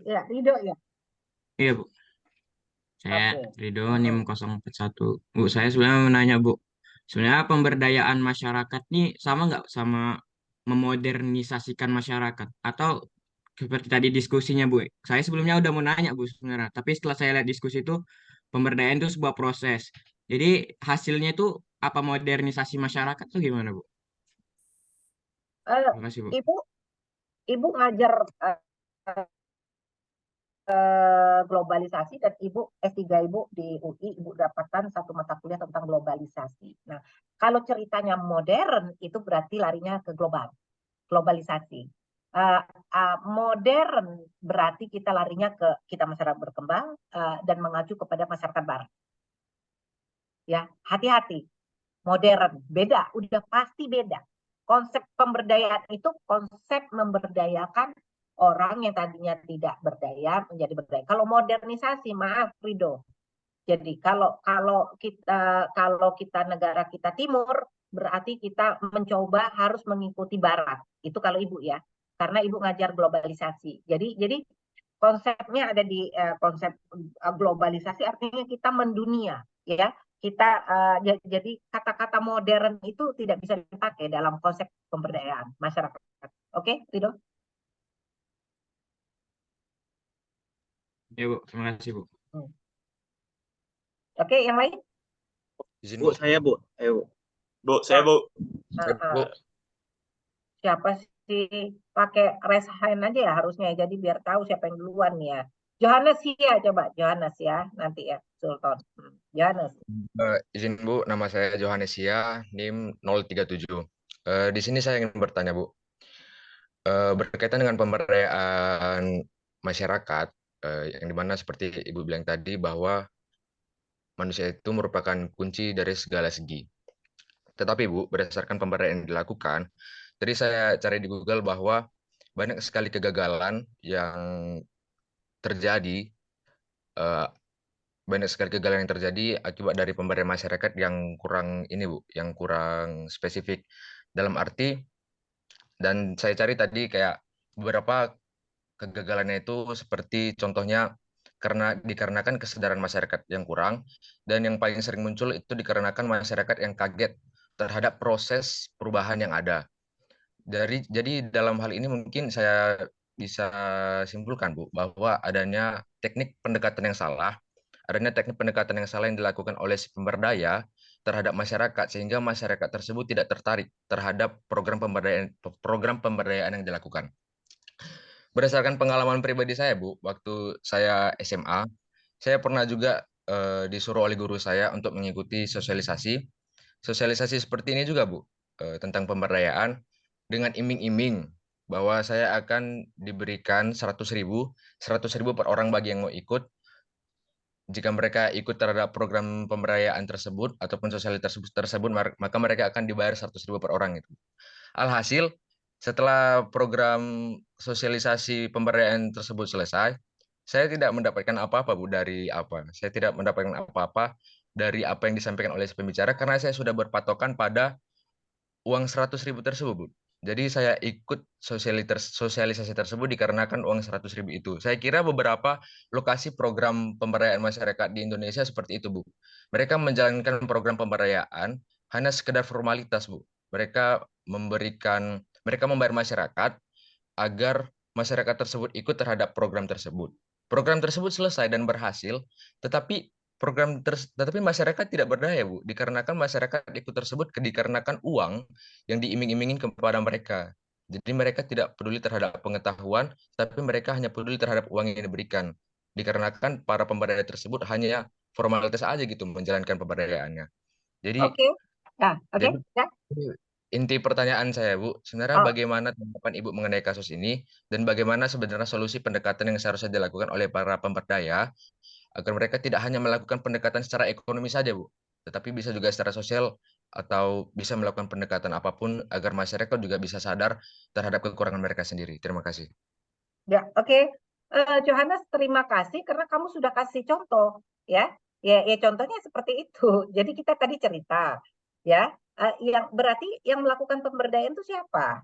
Ya, Rido ya. Iya, Bu. Saya Oke. Ridho NIM 041. Bu, saya sebenarnya mau nanya, Bu. Sebenarnya pemberdayaan masyarakat nih sama nggak sama memodernisasikan masyarakat? Atau seperti tadi diskusinya, Bu. Saya sebelumnya udah mau nanya, Bu, sebenarnya. Tapi setelah saya lihat diskusi itu, pemberdayaan itu sebuah proses. Jadi hasilnya itu apa modernisasi masyarakat tuh gimana, Bu? Eh, Terima kasih, Bu. ibu ngajar globalisasi dan ibu S3 ibu di UI, ibu dapatkan satu mata kuliah tentang globalisasi. Nah, kalau ceritanya modern itu berarti larinya ke globalisasi. Modern berarti kita larinya ke kita masyarakat berkembang dan mengacu kepada masyarakat barat. Ya, hati-hati. Modern beda, udah pasti beda. Konsep pemberdayaan itu konsep memberdayakan orang yang tadinya tidak berdaya menjadi berdaya. Kalau modernisasi, maaf Rido. Jadi kalau kita negara kita timur, berarti kita mencoba harus mengikuti barat. Itu kalau ibu ya. Karena ibu ngajar globalisasi. Jadi konsepnya ada di konsep globalisasi artinya kita mendunia ya. Kita jadi kata-kata modern itu tidak bisa dipakai dalam konsep pemberdayaan masyarakat. Oke, Rido? Ya, Bu. Terima kasih, Bu. Oke, yang lain? Izin, Bu, Bu. saya Bu. Ayo Bu. Bu, saya, Bu. Bu. Siapa sih pakai raise hand aja ya harusnya, jadi biar tahu siapa yang duluan ya. Johannes ya, coba Johannes ya nanti ya Sultan. Johannes. Izin Bu, nama saya Johannes Sia, NIM 037. Di sini saya ingin bertanya Bu, berkaitan dengan pemberdayaan masyarakat, yang dimana seperti Ibu bilang tadi bahwa manusia itu merupakan kunci dari segala segi. Tetapi Bu, berdasarkan pemberdayaan yang dilakukan, tadi saya cari di Google bahwa banyak sekali kegagalan yang terjadi, eh, banyak sekali kegagalan yang terjadi akibat dari pemberdayaan masyarakat yang kurang ini Bu, yang kurang spesifik. Dalam arti, dan saya cari tadi kayak beberapa kegagalannya itu seperti contohnya dikarenakan kesadaran masyarakat yang kurang, dan yang paling sering muncul itu dikarenakan masyarakat yang kaget terhadap proses perubahan yang ada. Jadi dalam hal ini mungkin saya bisa simpulkan Bu, bahwa adanya teknik pendekatan yang salah yang dilakukan oleh si pemberdaya terhadap masyarakat, sehingga masyarakat tersebut tidak tertarik terhadap program pemberdayaan yang dilakukan. Berdasarkan pengalaman pribadi saya, Bu, waktu saya SMA, saya pernah juga disuruh oleh guru saya untuk mengikuti sosialisasi. Sosialisasi seperti ini juga, Bu, tentang pemberdayaan dengan iming-iming bahwa saya akan diberikan 100.000 per orang bagi yang mau ikut. Jika mereka ikut terhadap program pemberdayaan tersebut ataupun sosialisasi tersebut, maka mereka akan dibayar 100.000 per orang itu. Alhasil, setelah program sosialisasi pemberdayaan tersebut selesai, saya tidak mendapatkan apa-apa Bu dari apa. Saya tidak mendapatkan apa-apa dari apa yang disampaikan oleh pembicara karena saya sudah berpatokan pada uang 100.000 tersebut, Bu. Jadi saya ikut sosialisasi tersebut dikarenakan uang 100.000 itu. Saya kira beberapa lokasi program pemberdayaan masyarakat di Indonesia seperti itu, Bu. Mereka menjalankan program pemberdayaan hanya sekedar formalitas, Bu. Mereka membayar masyarakat agar masyarakat tersebut ikut terhadap program tersebut. Program tersebut selesai dan berhasil, tetapi tetapi masyarakat tidak berdaya, Bu, dikarenakan masyarakat ikut tersebut dikarenakan uang yang diiming-imingin kepada mereka. Jadi mereka tidak peduli terhadap pengetahuan, tapi mereka hanya peduli terhadap uang yang diberikan. Dikarenakan para pemberdaya tersebut hanya formalitas aja gitu menjalankan pemberdayaannya. Jadi Oke. Nah, oke. jadi Ya. inti pertanyaan saya, Bu, sebenarnya Oh, bagaimana tanggapan Ibu mengenai kasus ini dan bagaimana sebenarnya solusi pendekatan yang seharusnya dilakukan oleh para pemberdaya agar mereka tidak hanya melakukan pendekatan secara ekonomi saja, Bu, tetapi bisa juga secara sosial atau bisa melakukan pendekatan apapun agar masyarakat juga bisa sadar terhadap kekurangan mereka sendiri. Terima kasih. Ya, oke. Johannes, terima kasih karena kamu sudah kasih contoh, ya. Ya, contohnya seperti itu. Jadi kita tadi cerita, ya. Yang berarti yang melakukan pemberdayaan itu siapa?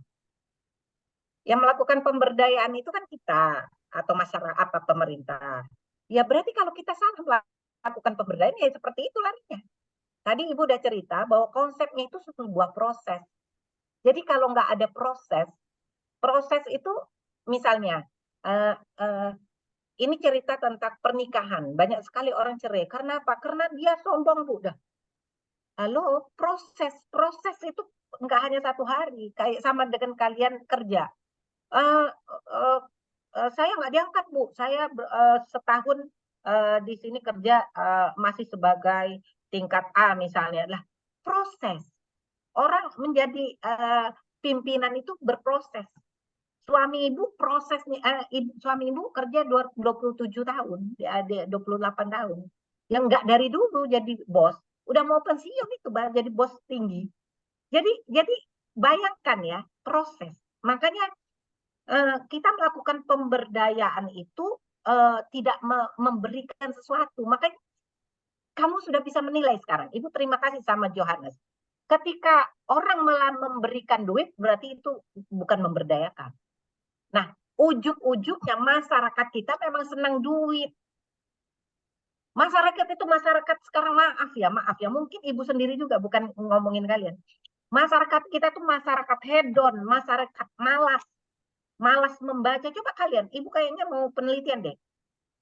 Yang melakukan pemberdayaan itu kan kita atau masyarakat apa pemerintah. Ya berarti kalau kita salah melakukan pemberdayaan ya seperti itu larinya. Tadi Ibu udah cerita bahwa konsepnya itu sebuah proses. Jadi kalau nggak ada proses itu misalnya ini cerita tentang pernikahan. Banyak sekali orang cerai. Karena apa? Karena dia sombong, Bu. Dah. Halo, proses itu nggak hanya 1 hari. Kayak sama dengan kalian kerja. Saya nggak diangkat, Bu. Saya setahun di sini kerja masih sebagai tingkat A misalnya. Lah, proses. Orang menjadi pimpinan itu berproses. Suami ibu prosesnya, suami ibu kerja 27 tahun, 28 tahun. Yang nggak dari dulu jadi bos, udah mau pensiun itu jadi bos tinggi. Jadi bayangkan ya proses. Makanya kita melakukan pemberdayaan itu tidak memberikan sesuatu. Makanya kamu sudah bisa menilai sekarang. Ibu terima kasih sama Johannes. Ketika orang malah memberikan duit, berarti itu bukan memberdayakan. Nah, ujung-ujungnya masyarakat kita memang senang duit. Masyarakat itu masyarakat sekarang maaf ya. Mungkin ibu sendiri juga bukan ngomongin kalian. Masyarakat kita tuh masyarakat hedon, masyarakat malas membaca. Coba kalian, ibu kayaknya mau penelitian deh.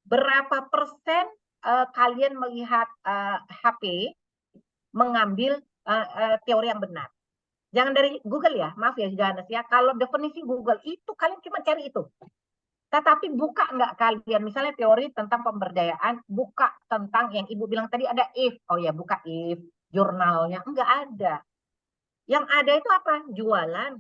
Berapa persen kalian melihat HP mengambil teori yang benar? Jangan dari Google ya, maaf ya Johannes ya. Kalau definisi Google itu kalian cuma cari itu. Tetapi buka nggak kalian, misalnya teori tentang pemberdayaan, buka tentang yang Ibu bilang tadi ada if. Oh ya, buka if, jurnalnya. Nggak ada. Yang ada itu apa? Jualan.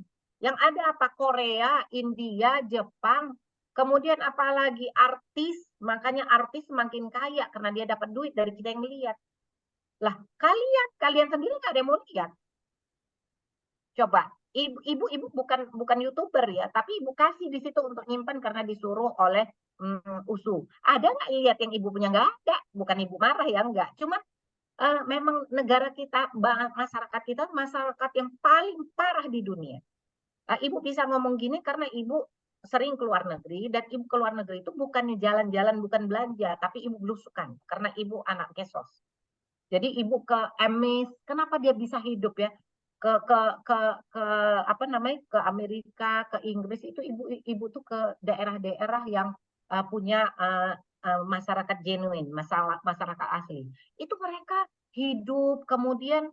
Yang ada apa? Korea, India, Jepang. Kemudian apalagi artis, makanya artis semakin kaya karena dia dapat duit dari kita yang melihat. Lah, kalian sendiri nggak ada yang mau lihat. Coba, ibu bukan YouTuber ya, tapi ibu kasih di situ untuk nyimpan karena disuruh oleh USU. Ada nggak lihat yang ibu punya? Nggak ada. Bukan ibu marah ya, nggak. Cuma memang negara kita, masyarakat kita, masyarakat yang paling parah di dunia. Ibu bisa ngomong gini karena ibu sering keluar negeri, dan ibu keluar negeri itu bukannya jalan-jalan, bukan belanja, tapi ibu belusukan karena ibu anak kesos. Jadi ibu ke Amaze, kenapa dia bisa hidup ya? Ke apa namanya, ke Amerika, ke Inggris itu ibu tuh ke daerah-daerah yang punya masyarakat genuine, masyarakat asli. Itu mereka hidup, kemudian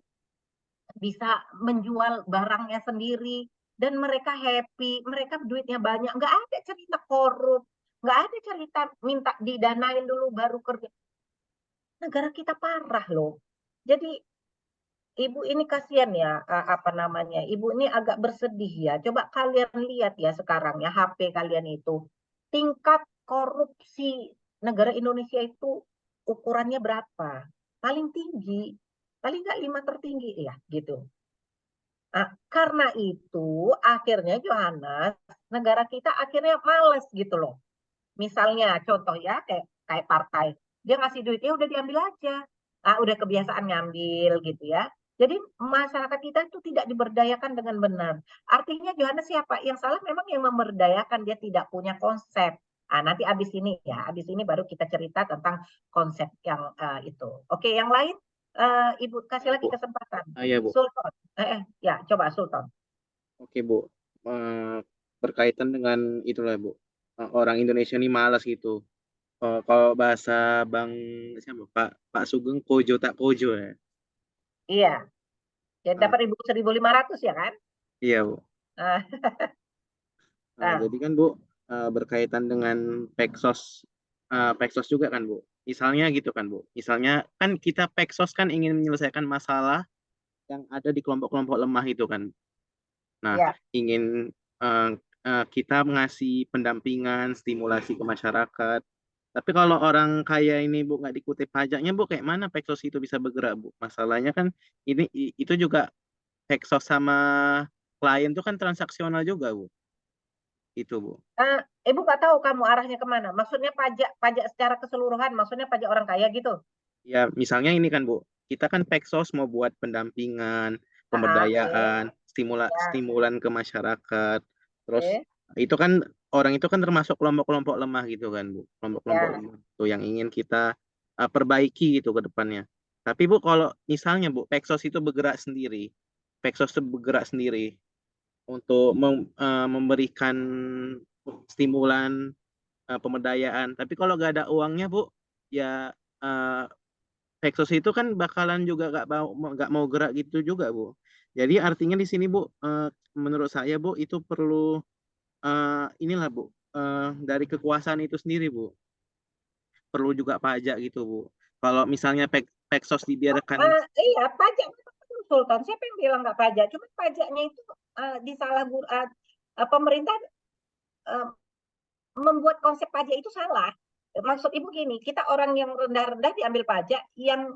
bisa menjual barangnya sendiri, dan mereka happy, mereka duitnya banyak, nggak ada cerita korup, nggak ada cerita minta didanain dulu baru kerja. Negara kita parah loh. Jadi Ibu ini kasihan ya, apa namanya, Ibu ini agak bersedih ya. Coba kalian lihat ya sekarang ya, HP kalian itu. Tingkat korupsi negara Indonesia itu ukurannya berapa? Paling tinggi. Paling nggak 5 tertinggi ya, gitu. Nah, karena itu akhirnya Johannes, negara kita akhirnya males gitu loh. Misalnya contoh ya, kayak partai. Dia ngasih duit, ya udah diambil aja. Udah kebiasaan ngambil gitu ya. Jadi masyarakat kita itu tidak diberdayakan dengan benar. Artinya Johannes siapa? Yang salah memang yang memberdayakan, dia tidak punya konsep. Nanti abis ini ya, abis ini baru kita cerita tentang konsep yang itu. Oke, yang lain Ibu kasih lagi Bu. kesempatan. Ya, Bu. Sultan. Ya, coba Sultan. Oke, Bu. Berkaitan dengan itulah, Bu. Orang Indonesia ini malas gitu. Kalau bahasa Bang siapa? Pak Sugeng, kojo tak kojo ya. Iya. Ya dapat 1.500 ya kan? Iya, Bu. Ah. Jadi kan Bu, berkaitan dengan Peksos juga kan Bu. Misalnya gitu kan Bu. Misalnya kan kita Peksos kan ingin menyelesaikan masalah yang ada di kelompok-kelompok lemah itu kan. Nah, Ya. ingin kita mengasih pendampingan, stimulasi ke masyarakat. Tapi kalau orang kaya ini Bu nggak dikutip pajaknya Bu, kayak mana Peksos itu bisa bergerak Bu? Masalahnya kan itu juga Peksos sama klien itu kan transaksional juga Bu. Itu Bu. Ibu nggak tahu kamu arahnya kemana. Maksudnya pajak secara keseluruhan, maksudnya pajak orang kaya gitu. Ya misalnya ini kan Bu, kita kan Peksos mau buat pendampingan, Oke. pemberdayaan, Ya, stimulan ke masyarakat. Terus oke. itu kan orang itu kan termasuk kelompok-kelompok lemah gitu kan Bu. Kelompok-kelompok Ya. lemah itu yang ingin kita perbaiki gitu ke depannya. Tapi Bu kalau misalnya Bu, Peksos itu bergerak sendiri. Peksos itu bergerak sendiri untuk memberikan stimulan pemberdayaan. Tapi kalau nggak ada uangnya Bu, ya Peksos itu kan bakalan juga nggak mau gerak gitu juga Bu. Jadi artinya di sini Bu, menurut saya Bu itu perlu inilah Bu, dari kekuasaan itu sendiri Bu. Perlu juga pajak gitu Bu. Kalau misalnya Peksos dibiarkan, Iya, pajak betul, Sultan. Siapa yang bilang nggak pajak? Cuma pajaknya itu pemerintah membuat konsep pajak itu salah. Maksud Ibu gini, kita orang yang rendah-rendah diambil pajak, yang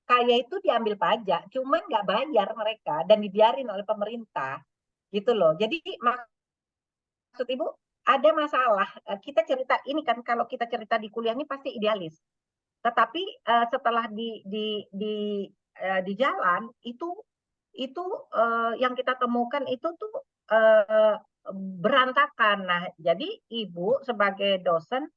kaya itu diambil pajak, cuman nggak bayar mereka dan dibiarin oleh pemerintah, gitu loh. Jadi maksud Ibu ada masalah. Kita cerita ini kan, kalau kita cerita di kuliah ini pasti idealis. Tetapi setelah di jalan itu yang kita temukan itu tuh berantakan. Nah, jadi Ibu sebagai dosen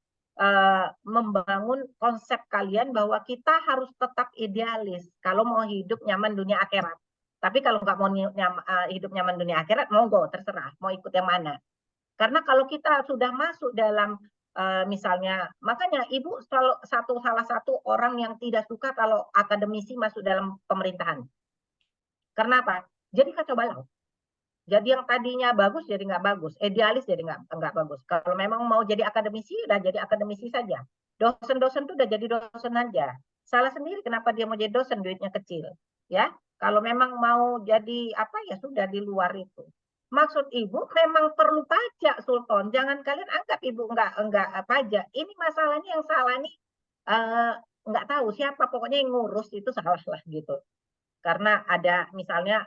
membangun konsep kalian bahwa kita harus tetap idealis kalau mau hidup nyaman dunia akhirat. Tapi kalau nggak mau hidup nyaman dunia akhirat, monggo terserah mau ikut yang mana. Karena kalau kita sudah masuk dalam misalnya, makanya Ibu salah satu orang yang tidak suka kalau akademisi masuk dalam pemerintahan. Karena apa? Jadi kacau balau. Jadi yang tadinya bagus jadi nggak bagus, idealis jadi nggak bagus. Kalau memang mau jadi akademisi, udah jadi akademisi saja. Dosen-dosen tuh udah jadi dosen aja. Salah sendiri kenapa dia mau jadi dosen, duitnya kecil. Ya, kalau memang mau jadi apa ya sudah di luar itu. Maksud Ibu memang perlu pajak, Sultan. Jangan kalian anggap Ibu nggak pajak. Ini masalahnya yang salah nih nggak tahu siapa, pokoknya yang ngurus itu salah lah gitu. Karena ada misalnya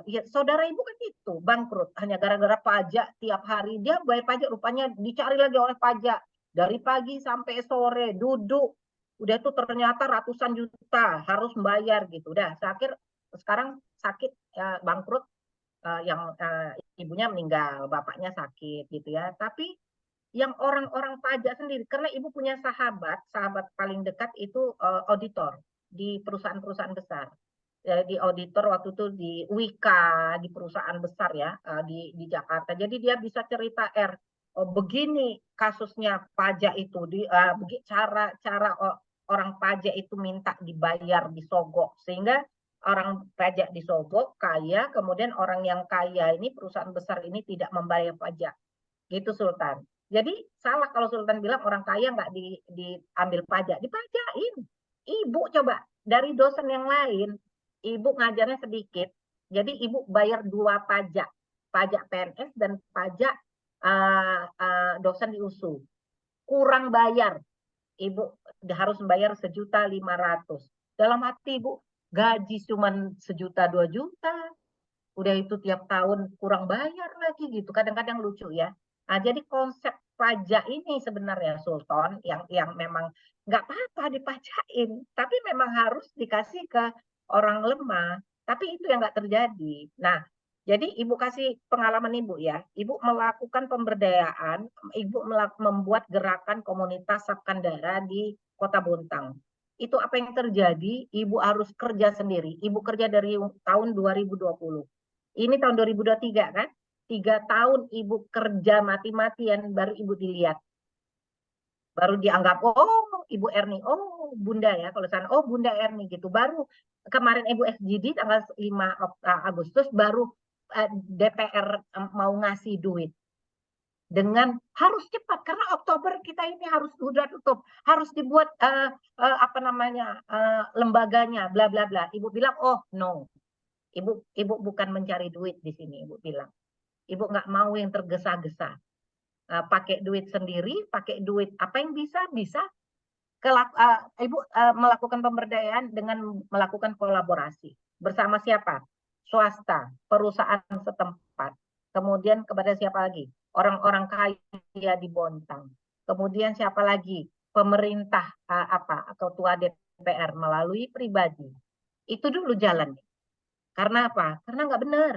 ya, saudara Ibu kan itu bangkrut hanya gara-gara pajak. Tiap hari dia bayar pajak, rupanya dicari lagi oleh pajak dari pagi sampai sore duduk, udah itu ternyata ratusan juta harus membayar gitu. Udah sekarang sakit bangkrut, yang ibunya meninggal, bapaknya sakit gitu ya. Tapi yang orang-orang pajak sendiri, karena Ibu punya sahabat paling dekat itu auditor di perusahaan-perusahaan besar. Di auditor waktu itu di Wika, di perusahaan besar ya, di Jakarta. Jadi dia bisa cerita begini kasusnya pajak itu, cara orang pajak itu minta dibayar disogok, sehingga orang pajak disogok kaya, kemudian orang yang kaya ini perusahaan besar ini tidak membayar pajak, gitu Sultan. Jadi salah kalau Sultan bilang orang kaya nggak diambil pajak, dipajakin. Ibu coba dari dosen yang lain, Ibu ngajarnya sedikit, jadi Ibu bayar 2 pajak, pajak PNS dan pajak dosen di USU. Kurang bayar, Ibu harus membayar 1.500.000. Dalam hati Ibu, gaji cuma 1 juta 2 juta, udah itu tiap tahun kurang bayar lagi gitu. Kadang-kadang lucu ya. Nah, jadi konsep pajak ini sebenarnya Sultan yang memang nggak apa-apa dipajakin, tapi memang harus dikasih ke orang lemah. Tapi itu yang nggak terjadi. Nah, jadi Ibu kasih pengalaman Ibu ya. Ibu melakukan pemberdayaan, Ibu membuat gerakan komunitas Sabkandara di Kota Bontang. Itu apa yang terjadi? Ibu harus kerja sendiri. Ibu kerja dari tahun 2020. Ini tahun 2023 kan? 3 tahun Ibu kerja mati-matian baru Ibu dilihat. Baru dianggap, oh Ibu Erni, oh Bunda ya, kalau sana, oh Bunda Erni gitu. Baru kemarin Ibu SGD tanggal 5 Agustus baru DPR mau ngasih duit. Dengan harus cepat karena Oktober kita ini harus sudah tutup, harus dibuat apa namanya lembaganya, bla bla bla. Ibu bilang, oh no, Ibu bukan mencari duit di sini, Ibu bilang. Ibu nggak mau yang tergesa-gesa. pakai duit sendiri, pakai duit apa yang bisa Ibu melakukan pemberdayaan dengan melakukan kolaborasi bersama siapa? Swasta, perusahaan setempat. Kemudian kepada siapa lagi? Orang-orang kaya di Bontang. Kemudian siapa lagi? Pemerintah ketua DPR melalui pribadi. Itu dulu jalan. Karena apa? Karena nggak benar.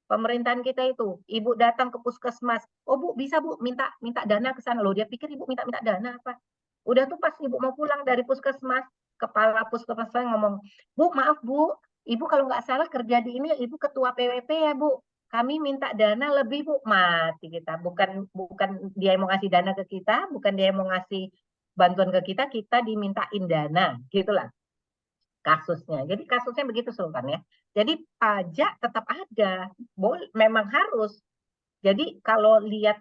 Pemerintahan kita itu, ibu datang ke puskesmas, oh Bu bisa Bu minta dana ke sana loh. Dia pikir ibu minta dana apa? Udah tuh pas ibu mau pulang dari puskesmas, kepala puskesmas saya ngomong, Bu maaf Bu, ibu kalau nggak salah kerja di ini ibu ketua PWP ya Bu. Kami minta dana lebih Bu, mati kita. Bukan dia yang mau ngasih dana ke kita, bukan dia yang mau ngasih bantuan ke kita dimintain dana, gitulah kasusnya. Jadi kasusnya begitu Sultan ya. Jadi pajak tetap ada, memang harus. Jadi kalau lihat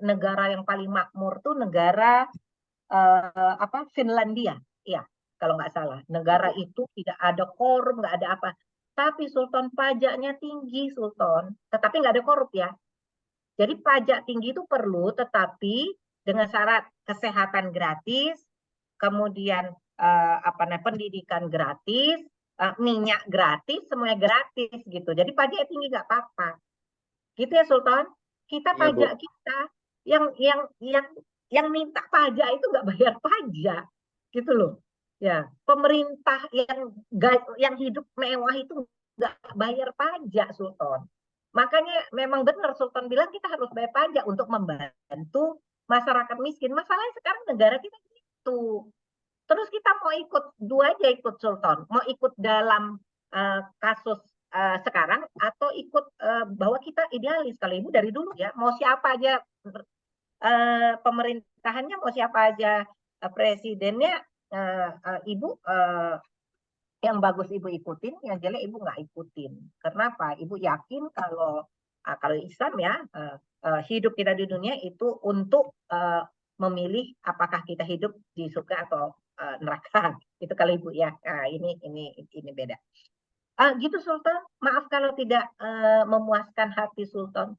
negara yang paling makmur tuh negara Finlandia, ya kalau nggak salah. Negara itu tidak ada korup, nggak ada apa. Tapi Sultan pajaknya tinggi Sultan, tetapi nggak ada korup ya. Jadi pajak tinggi itu perlu, tetapi dengan syarat kesehatan gratis, kemudian pendidikan gratis, minyak gratis, semuanya gratis gitu. Jadi pajak tinggi nggak apa-apa. Gitu ya Sultan. Kita Iya, Bu. pajak kita yang minta pajak itu nggak bayar pajak, gitu loh. Ya, pemerintah yang hidup mewah itu nggak bayar pajak Sultan. Makanya memang benar Sultan bilang kita harus bayar pajak untuk membantu masyarakat miskin. Masalahnya sekarang negara kita gitu. Terus kita mau ikut dua aja ikut Sultan, mau ikut dalam kasus sekarang atau ikut bahwa kita idealis. Kalau ibu dari dulu ya mau siapa aja pemerintahannya, mau siapa aja presidennya, ibu yang bagus ibu ikutin, yang jelek ibu nggak ikutin. Kenapa? Ibu yakin kalau Islam ya hidup kita di dunia itu untuk memilih apakah kita hidup di surga atau neraka. Itu kalau ibu ya. Ini beda. Gitu Sultan. Maaf kalau tidak memuaskan hati Sultan.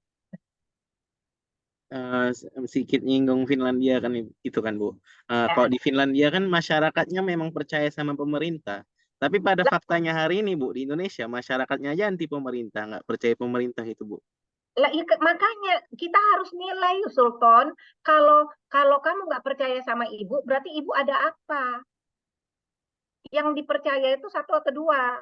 Sedikit nyinggung Finlandia kan itu kan Bu. Kalau di Finlandia kan masyarakatnya memang percaya sama pemerintah. Tapi pada faktanya hari ini Bu, di Indonesia masyarakatnya aja anti pemerintah, nggak percaya pemerintah itu Bu. Lah, ya, makanya kita harus nilai Sultan. Kalau kamu nggak percaya sama ibu, berarti ibu ada apa? Yang dipercaya itu satu atau dua.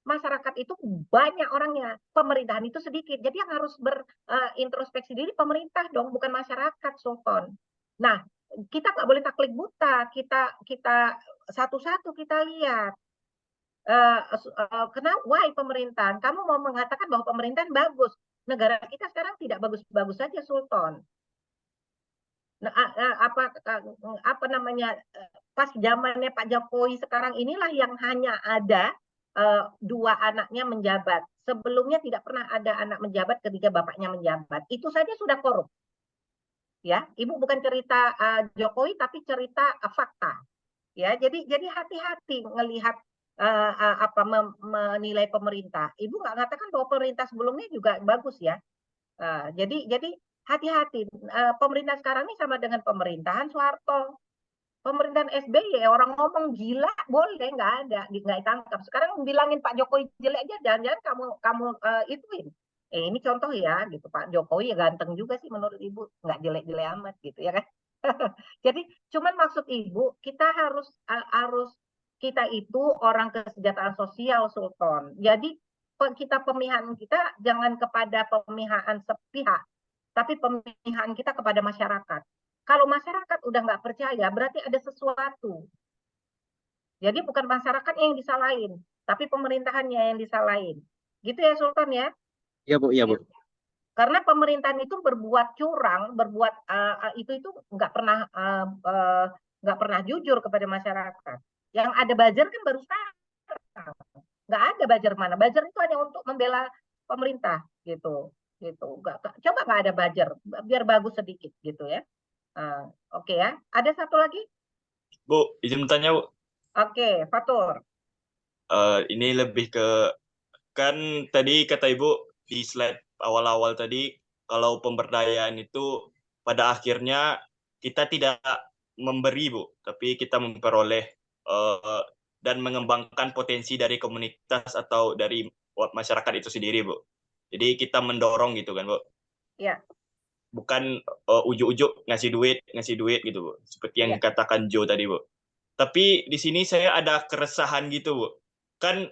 Masyarakat itu banyak orangnya, pemerintahan itu sedikit. Jadi yang harus berintrospeksi diri pemerintah dong, bukan masyarakat Sultan. Nah, kita nggak boleh taklid buta. Kita satu-satu kita lihat. Kenapa? Why pemerintahan? Kamu mau mengatakan bahwa pemerintahan bagus? Negara kita sekarang tidak bagus-bagus saja, Sultan. Nah, apa namanya? Pas zamannya Pak Jokowi sekarang inilah yang hanya ada dua anaknya menjabat. Sebelumnya tidak pernah ada anak menjabat ketika bapaknya menjabat. Itu saja sudah korup. Ya, Ibu bukan cerita Jokowi tapi cerita fakta. Ya, jadi hati-hati ngelihat menilai pemerintah. Ibu nggak mengatakan bahwa pemerintah sebelumnya juga bagus ya. Jadi hati-hati. Pemerintah sekarang ini sama dengan pemerintahan Soeharto. Pemerintahan SBY orang ngomong gila boleh, nggak ada, nggak ditangkap. Sekarang bilangin Pak Jokowi jelek aja, jangan-jangan kamu ituin. Ini contoh ya, gitu. Pak Jokowi ya ganteng juga sih menurut ibu, nggak jelek-jelek amat gitu ya kan. Jadi cuman maksud ibu kita harus kita itu orang kesejahteraan sosial Sultan. Jadi kita pemihaan kita jangan kepada pemihaan sepihak, tapi pemihaan kita kepada masyarakat. Kalau masyarakat udah nggak percaya, berarti ada sesuatu. Jadi bukan masyarakat yang disalahin, tapi pemerintahannya yang disalahin. Gitu ya Sultan ya? Iya Bu, iya Bu. Karena pemerintahan itu berbuat curang, berbuat itu nggak pernah jujur kepada masyarakat. Yang ada buzzer kan baru sekarang. Nggak ada buzzer mana? Buzzer itu hanya untuk membela pemerintah gitu. Coba nggak ada buzzer, biar bagus sedikit gitu ya. Oke ya. Ada satu lagi? Bu, izin bertanya, Bu. Oke, Fatur. Ini lebih ke, kan tadi kata Ibu di slide awal-awal tadi kalau pemberdayaan itu pada akhirnya kita tidak memberi, Bu, tapi kita memperoleh dan mengembangkan potensi dari komunitas atau dari masyarakat itu sendiri, Bu. Jadi kita mendorong gitu kan, Bu. Ya. Bukan ujuk-ujuk ngasih duit gitu, Bu. Seperti yang dikatakan Joe tadi, Bu. Tapi di sini saya ada keresahan gitu, Bu. Kan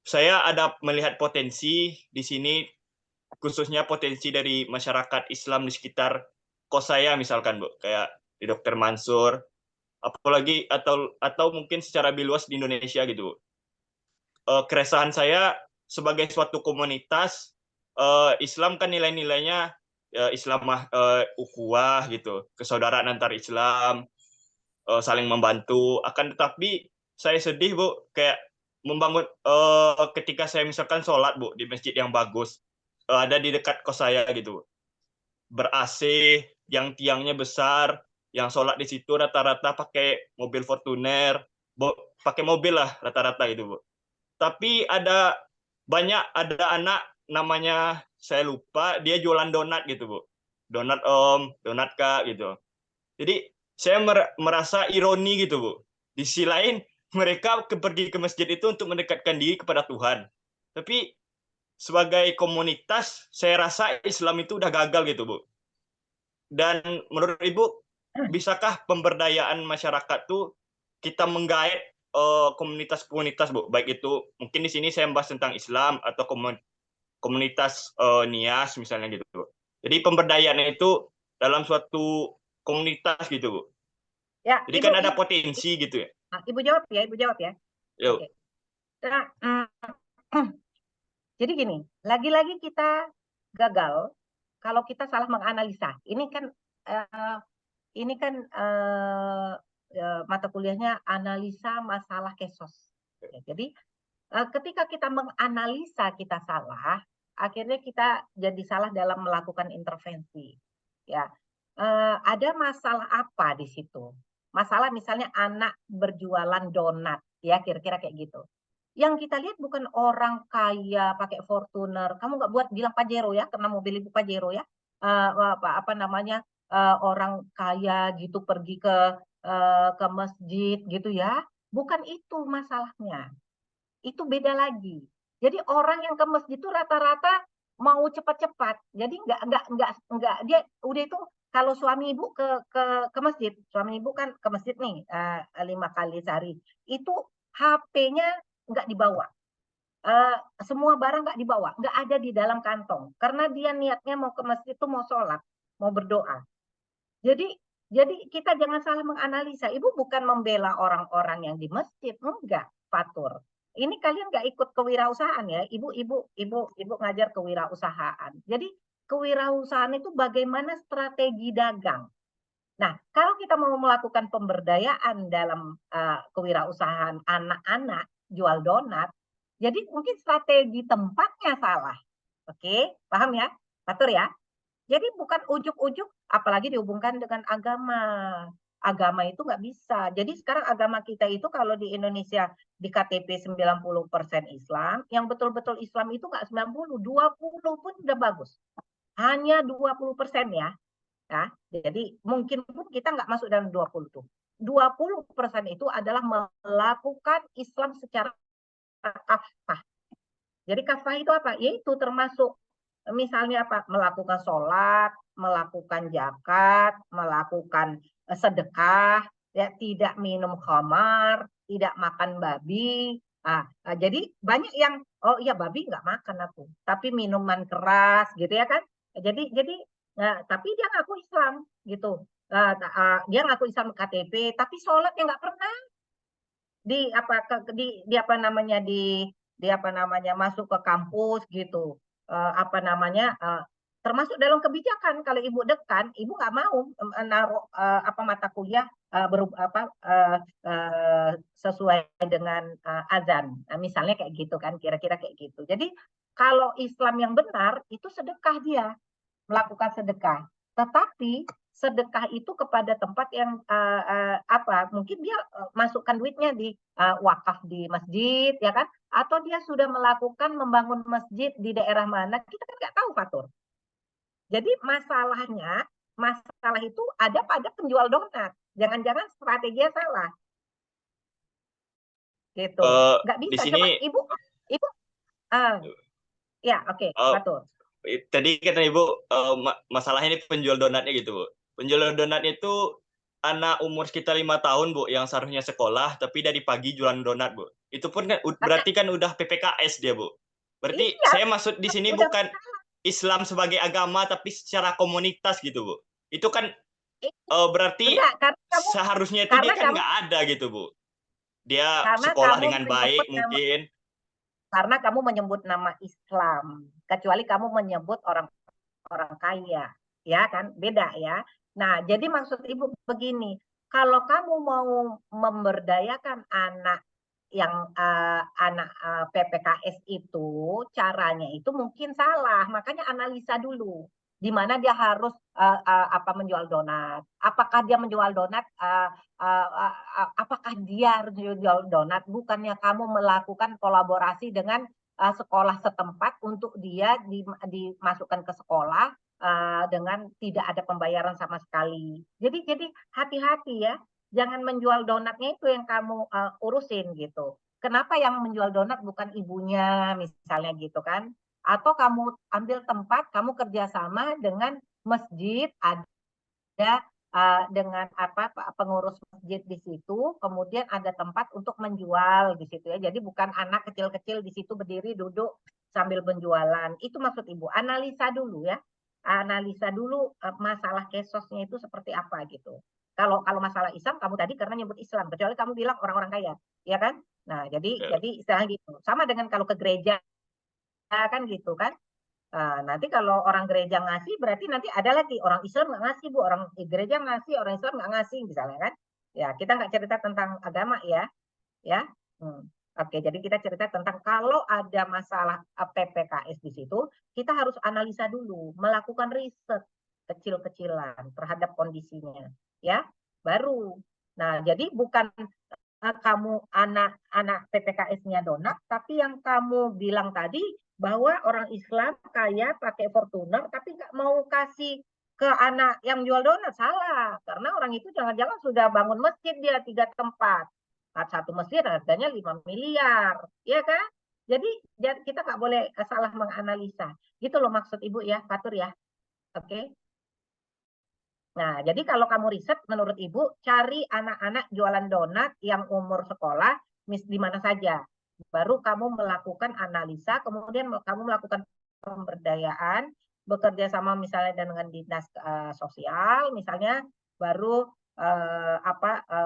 saya ada melihat potensi di sini, khususnya potensi dari masyarakat Islam di sekitar kos saya misalkan, Bu. Kayak di Dr. Mansur, apalagi atau mungkin secara lebih luas di Indonesia gitu. Keresahan saya sebagai suatu komunitas Islam kan nilai-nilainya Islam ukhuwah gitu, kesaudaraan antar Islam, saling membantu. Akan tetapi saya sedih, Bu, kayak membangun ketika saya misalkan sholat, Bu, di masjid yang bagus, ada di dekat kos saya gitu, ber-AC, yang tiangnya besar, yang sholat di situ rata-rata pakai mobil Fortuner, pakai mobil lah rata-rata gitu, Bu. Tapi ada anak namanya saya lupa, dia jualan donat gitu, Bu. Donat Om, donat Kak gitu. Jadi saya merasa ironi gitu, Bu. Di sisi lain mereka pergi ke masjid itu untuk mendekatkan diri kepada Tuhan. Tapi sebagai komunitas saya rasa Islam itu udah gagal gitu, Bu. Dan menurut Ibu, bisakah pemberdayaan masyarakat tuh kita menggait komunitas-komunitas, Bu? Baik itu mungkin di sini saya membahas tentang Islam atau komunitas Nias misalnya gitu, Bu. Jadi pemberdayaan itu dalam suatu komunitas gitu, Bu. Ya, Jadi kan ada potensi gitu ya. Ibu jawab ya, Ibu jawab ya. Yuk. Oke. Nah, jadi gini, lagi-lagi kita gagal kalau kita salah menganalisa. Ini kan mata kuliahnya analisa masalah kesos. Jadi ketika kita menganalisa kita salah, akhirnya kita jadi salah dalam melakukan intervensi. Ya, ada masalah apa di situ? Masalah misalnya anak berjualan donat, ya kira-kira kayak gitu. Yang kita lihat bukan orang kaya pakai Fortuner. Kamu nggak buat bilang Pajero ya, karena mobil ibu Pajero ya. Apa namanya orang kaya gitu pergi ke masjid gitu ya. Bukan itu masalahnya. Itu beda lagi. Jadi orang yang ke masjid itu rata-rata mau cepat-cepat. Jadi nggak dia udah itu kalau suami ibu ke masjid, suami ibu kan ke masjid nih 5 kali sehari. Itu HP-nya nggak dibawa. Semua barang nggak dibawa, nggak ada di dalam kantong. Karena dia niatnya mau ke masjid itu mau sholat, mau berdoa. Jadi kita jangan salah menganalisa. Ibu bukan membela orang-orang yang di masjid, enggak, Fatur. Ini kalian nggak ikut kewirausahaan ya, ibu ngajar kewirausahaan. Jadi kewirausahaan itu bagaimana strategi dagang. Nah, kalau kita mau melakukan pemberdayaan dalam kewirausahaan anak-anak jual donat, jadi mungkin strategi tempatnya salah. Oke, paham ya? Fatur ya? Jadi bukan ujuk-ujuk, apalagi dihubungkan dengan agama. Agama itu nggak bisa. Jadi sekarang agama kita itu kalau di Indonesia di KTP 90% Islam, yang betul-betul Islam itu nggak 90, 20 pun udah bagus. Hanya 20% ya. Ya, jadi mungkin pun kita nggak masuk dalam 20 tuh. 20% itu adalah melakukan Islam secara kafah. Jadi kafah itu apa? Yaitu termasuk misalnya apa? Melakukan sholat, melakukan zakat, melakukan sedekah, ya tidak minum khamar, tidak makan babi. Jadi banyak yang oh iya babi nggak makan aku, tapi minuman keras gitu ya kan? Jadi tapi dia ngaku Islam gitu. Dia ngaku Islam KTP, tapi sholatnya nggak pernah di apa namanya masuk ke kampus gitu. Termasuk dalam kebijakan kalau ibu dekan, ibu nggak mau naruh mata kuliah sesuai dengan azan. Nah, misalnya kayak gitu kan, kira-kira kayak gitu. Jadi kalau Islam yang benar itu sedekah dia. Melakukan sedekah. Tetapi sedekah itu kepada tempat yang mungkin dia masukkan duitnya di wakaf di masjid ya kan, atau dia sudah melakukan membangun masjid di daerah mana kita kan nggak tahu Fatur. Jadi masalah itu ada pada penjual donat. Jangan-jangan strateginya salah. Gitu. Nggak Di bisa. sini Coba Ibu, ya oke, Fatur. tadi kata Ibu masalahnya ini penjual donatnya gitu, Bu. Penjual donatnya itu anak umur sekitar 5 tahun, Bu, yang seharusnya sekolah tapi dari pagi jualan donat, Bu. Itu pun kan berarti kan udah PPKS dia, Bu. Berarti Iya, saya maksud di sini udah bukan Islam sebagai agama tapi secara komunitas gitu, Bu. Itu kan berarti enggak, karena seharusnya itu dia kan nggak ada gitu, Bu. Dia sekolah dengan baik mungkin. Karena kamu menyebut nama Islam, kecuali kamu menyebut orang kaya, ya kan, beda ya. Nah, jadi maksud Ibu begini, kalau kamu mau memberdayakan anak yang anak PPKS itu, caranya itu mungkin salah, makanya analisa dulu di mana dia harus menjual donat. Apakah dia menjual donat? Apakah dia harus menjual donat? Bukannya kamu melakukan kolaborasi dengan sekolah setempat untuk dia dimasukkan ke sekolah dengan tidak ada pembayaran sama sekali. Jadi hati-hati ya, jangan menjual donatnya itu yang kamu urusin gitu. Kenapa yang menjual donat bukan ibunya misalnya gitu kan? Atau kamu ambil tempat, kamu kerjasama dengan masjid, ada dengan pengurus masjid di situ, kemudian ada tempat untuk menjual di situ ya. Jadi bukan anak kecil-kecil di situ berdiri duduk sambil penjualan. Itu maksud Ibu. Analisa dulu ya. Analisa dulu masalah kesosnya itu seperti apa gitu. Kalau masalah Islam kamu tadi karena nyebut Islam, kecuali kamu bilang orang-orang kaya, ya kan? Nah, jadi istilah gitu. Sama dengan kalau ke gereja kan gitu kan. Nanti kalau orang gereja ngasih berarti nanti ada lagi orang Islam nggak ngasih, Bu, orang gereja ngasih, orang Islam nggak ngasih misalnya kan. Ya, kita nggak cerita tentang agama ya. Oke, jadi kita cerita tentang kalau ada masalah PPKS di situ, kita harus analisa dulu, melakukan riset kecil-kecilan terhadap kondisinya, ya. Baru. Nah, jadi bukan kamu anak PPKS-nya donat, tapi yang kamu bilang tadi bahwa orang Islam kaya pakai Fortuner, tapi nggak mau kasih ke anak yang jual donat, salah. Karena orang itu jangan-jangan sudah bangun masjid dia 3 tempat. Satu masjid harganya 5 miliar, ya kan? Jadi kita nggak boleh salah menganalisa. Gitu loh maksud Ibu ya, Fatur ya. Oke. Nah, jadi kalau kamu riset, menurut Ibu, cari anak-anak jualan donat yang umur sekolah, di mana saja. Baru kamu melakukan analisa, kemudian kamu melakukan pemberdayaan, bekerja sama misalnya dengan dinas sosial, misalnya, baru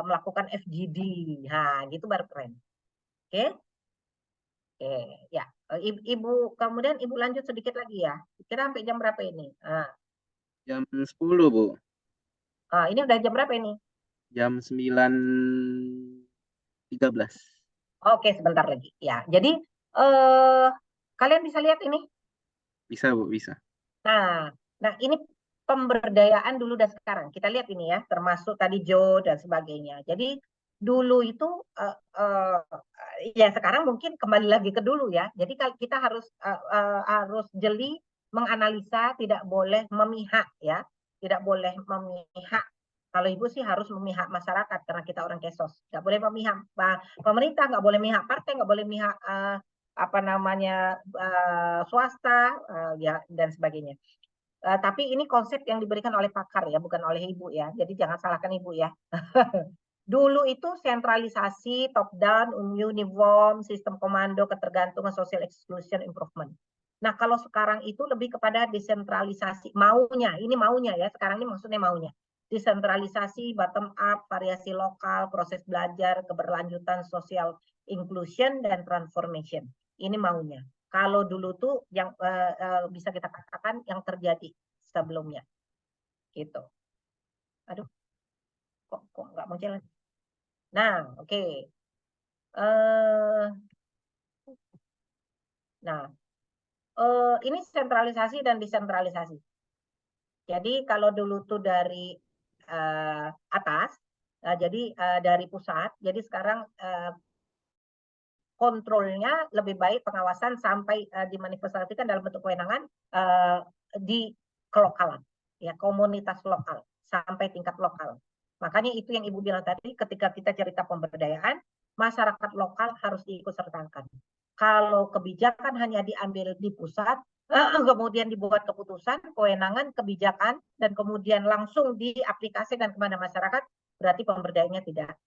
melakukan FGD. Nah, gitu baru keren. Oke? Oke, ya. Ibu, kemudian Ibu lanjut sedikit lagi ya. Kira sampai jam berapa ini? Jam 10, Bu. Ini udah jam berapa ini? Jam 9.13. Oke, sebentar lagi. Ya, jadi kalian bisa lihat ini. Bisa, Bu, bisa. Nah, ini pemberdayaan dulu dan sekarang. Kita lihat ini ya, termasuk tadi Joe dan sebagainya. Jadi dulu itu ya sekarang mungkin kembali lagi ke dulu ya. Jadi kita harus jeli menganalisa, tidak boleh memihak ya. Tidak boleh memihak. Kalau Ibu sih harus memihak masyarakat karena kita orang Kesos. Nggak boleh memihak pemerintah, nggak boleh memihak partai, nggak boleh memihak swasta ya dan sebagainya. Tapi ini konsep yang diberikan oleh pakar ya, bukan oleh Ibu ya. Jadi jangan salahkan Ibu ya. Dulu itu sentralisasi, top down, uniform, sistem komando, ketergantungan, social exclusion, improvement. Nah, kalau sekarang itu lebih kepada desentralisasi, maunya, ini maunya ya, sekarang ini maksudnya maunya. Desentralisasi, bottom up, variasi lokal, proses belajar, keberlanjutan, social inclusion, dan transformation. Ini maunya. Kalau dulu tuh yang bisa kita katakan yang terjadi sebelumnya. Gitu. Aduh, kok nggak muncul. Nah, oke. Ini sentralisasi dan desentralisasi. Jadi kalau dulu tuh dari atas, jadi dari pusat, jadi sekarang kontrolnya lebih baik, pengawasan sampai dimanifestasikan dalam bentuk kewenangan di kelokalan, ya komunitas lokal sampai tingkat lokal. Makanya itu yang Ibu bilang tadi, ketika kita cerita pemberdayaan, masyarakat lokal harus diikut sertakan. Kalau kebijakan hanya diambil di pusat, kemudian dibuat keputusan, kewenangan, kebijakan, dan kemudian langsung diaplikasikan kepada masyarakat, berarti pemberdayaannya tidak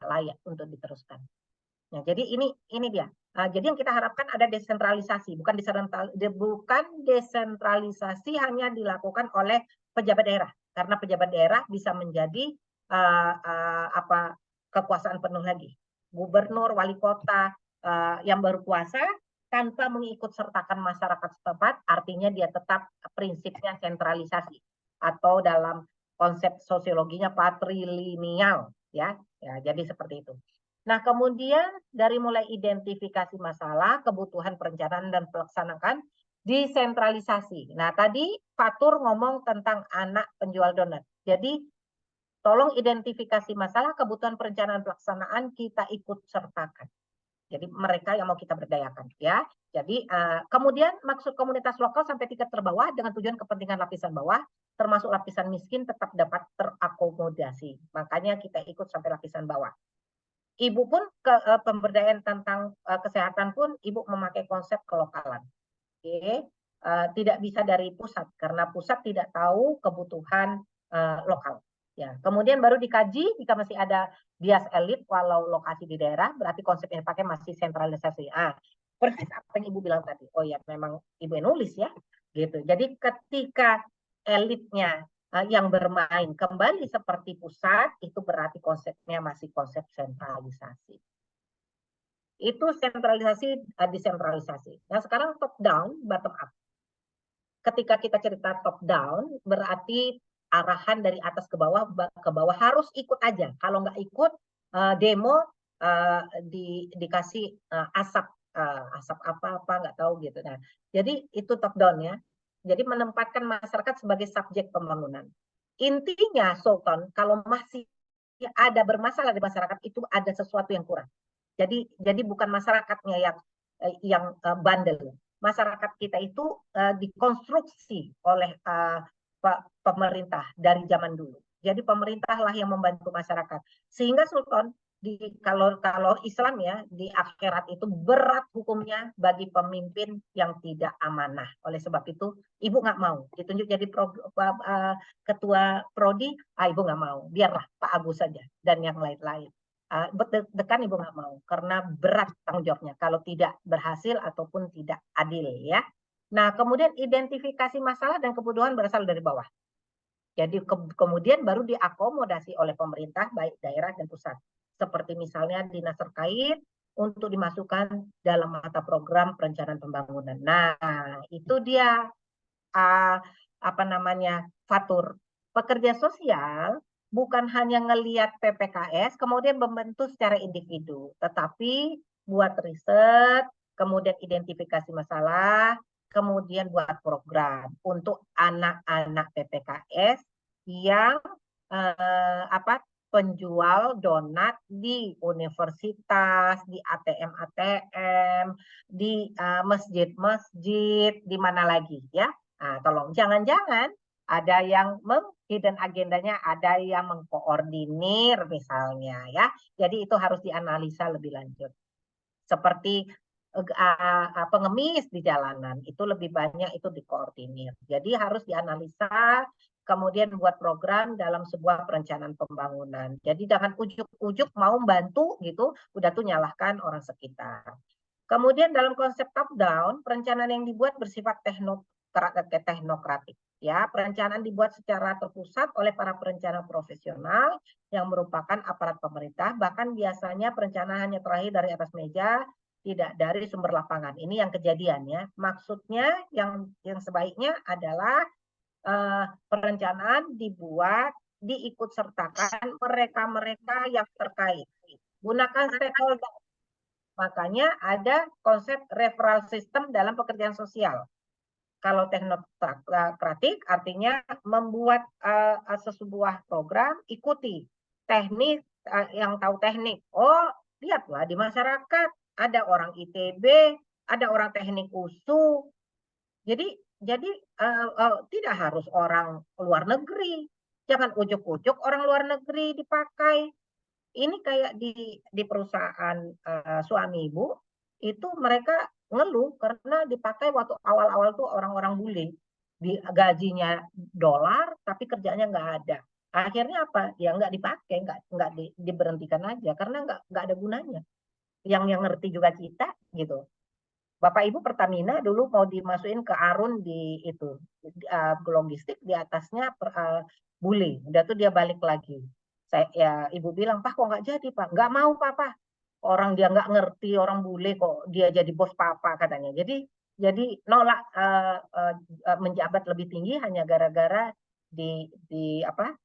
layak untuk diteruskan. Nah, jadi ini dia. Jadi yang kita harapkan ada desentralisasi, bukan desentralisasi hanya dilakukan oleh pejabat daerah, karena pejabat daerah bisa menjadi kekuasaan penuh lagi. Gubernur, wali kota yang berkuasa tanpa mengikut sertakan masyarakat setempat, artinya dia tetap prinsipnya sentralisasi atau dalam konsep sosiologinya patrilineal, ya. Jadi seperti itu. Nah, kemudian dari mulai identifikasi masalah, kebutuhan perencanaan dan pelaksanaan, desentralisasi. Nah, tadi Fatur ngomong tentang anak penjual donat. Jadi, tolong identifikasi masalah, kebutuhan perencanaan pelaksanaan kita ikut sertakan. Jadi, mereka yang mau kita berdayakan, ya. Jadi, kemudian maksud komunitas lokal sampai tingkat terbawah dengan tujuan kepentingan lapisan bawah, termasuk lapisan miskin tetap dapat terakomodasi. Makanya kita ikut sampai lapisan bawah. Ibu pun pemberdayaan tentang kesehatan pun Ibu memakai konsep kelokalan. Oke. Tidak bisa dari pusat karena pusat tidak tahu kebutuhan lokal. Ya. Kemudian baru dikaji jika masih ada bias elit walau lokasi di daerah, berarti konsep yang dipakai masih sentralisasi. Persis apa yang Ibu bilang tadi. Oh ya, memang Ibu nulis ya. Gitu. Jadi ketika elitnya yang bermain kembali seperti pusat, itu berarti konsepnya masih konsep sentralisasi. Itu sentralisasi, desentralisasi. Nah, sekarang top down, bottom up. Ketika kita cerita top down, berarti arahan dari atas ke bawah harus ikut aja. Kalau nggak ikut, demo dikasih asap apa nggak tahu gitu. Nah, jadi itu top down ya. Jadi menempatkan masyarakat sebagai subjek pembangunan. Intinya, Sultan, kalau masih ada bermasalah di masyarakat itu ada sesuatu yang kurang. Jadi bukan masyarakatnya yang bandel. Masyarakat kita itu dikonstruksi oleh pemerintah dari zaman dulu. Jadi pemerintahlah yang membantu masyarakat. Sehingga Sultan kalau Islam ya di akhirat itu berat hukumnya bagi pemimpin yang tidak amanah. Oleh sebab itu Ibu nggak mau ditunjuk jadi ketua prodi, Ibu nggak mau. Biarlah Pak Agus saja dan yang lain-lain. Dekan Ibu nggak mau karena berat tanggung jawabnya kalau tidak berhasil ataupun tidak adil ya. Nah, kemudian identifikasi masalah dan kebutuhan berasal dari bawah. Jadi kemudian baru diakomodasi oleh pemerintah baik daerah dan pusat. Seperti misalnya dinas terkait untuk dimasukkan dalam mata program perencanaan pembangunan. Nah, itu dia Fatur. Pekerja sosial bukan hanya ngelihat PPKS kemudian membentuk secara individu, tetapi buat riset, kemudian identifikasi masalah, kemudian buat program untuk anak-anak PPKS yang penjual donat di universitas, di ATM, di masjid-masjid, di mana lagi ya. Nah, tolong jangan-jangan ada yang hidden agendanya, ada yang mengkoordinir misalnya ya. Jadi itu harus dianalisa lebih lanjut. Seperti pengemis di jalanan itu lebih banyak itu dikoordinir. Jadi harus dianalisa, kemudian buat program dalam sebuah perencanaan pembangunan. Jadi jangan ujuk-ujuk mau membantu gitu, udah tuh nyalahkan orang sekitar. Kemudian dalam konsep top down, perencanaan yang dibuat bersifat teknokratik. Ya, perencanaan dibuat secara terpusat oleh para perencana profesional yang merupakan aparat pemerintah. Bahkan biasanya perencanaan hanya terakhir dari atas meja, tidak dari sumber lapangan. Ini yang kejadian ya. Maksudnya yang sebaiknya adalah perencanaan dibuat diikut sertakan mereka-mereka yang terkait. Gunakan stakeholder. Makanya ada konsep referral system dalam pekerjaan sosial. Kalau teknokratik artinya membuat sebuah program, ikuti teknik yang tahu teknik. Oh, lihatlah di masyarakat ada orang ITB, ada orang teknik USU. Jadi Jadi tidak harus orang luar negeri. Jangan ujuk-ujuk orang luar negeri dipakai. Ini kayak di perusahaan suami ibu itu mereka ngeluh karena dipakai waktu awal-awal tuh orang-orang bule, gajinya dolar tapi kerjanya nggak ada. Akhirnya apa? Ya nggak dipakai, nggak diberhentikan aja karena nggak ada gunanya. Yang ngerti juga kita gitu. Bapak Ibu Pertamina dulu mau dimasukin ke Arun di itu logistik, di atasnya bule. Udah tuh dia balik lagi. Ya Ibu bilang, Pak kok nggak jadi Pak? Nggak mau Papa. Orang dia nggak ngerti, orang bule kok dia jadi bos Papa katanya. Jadi nolak menjabat lebih tinggi hanya gara-gara di apa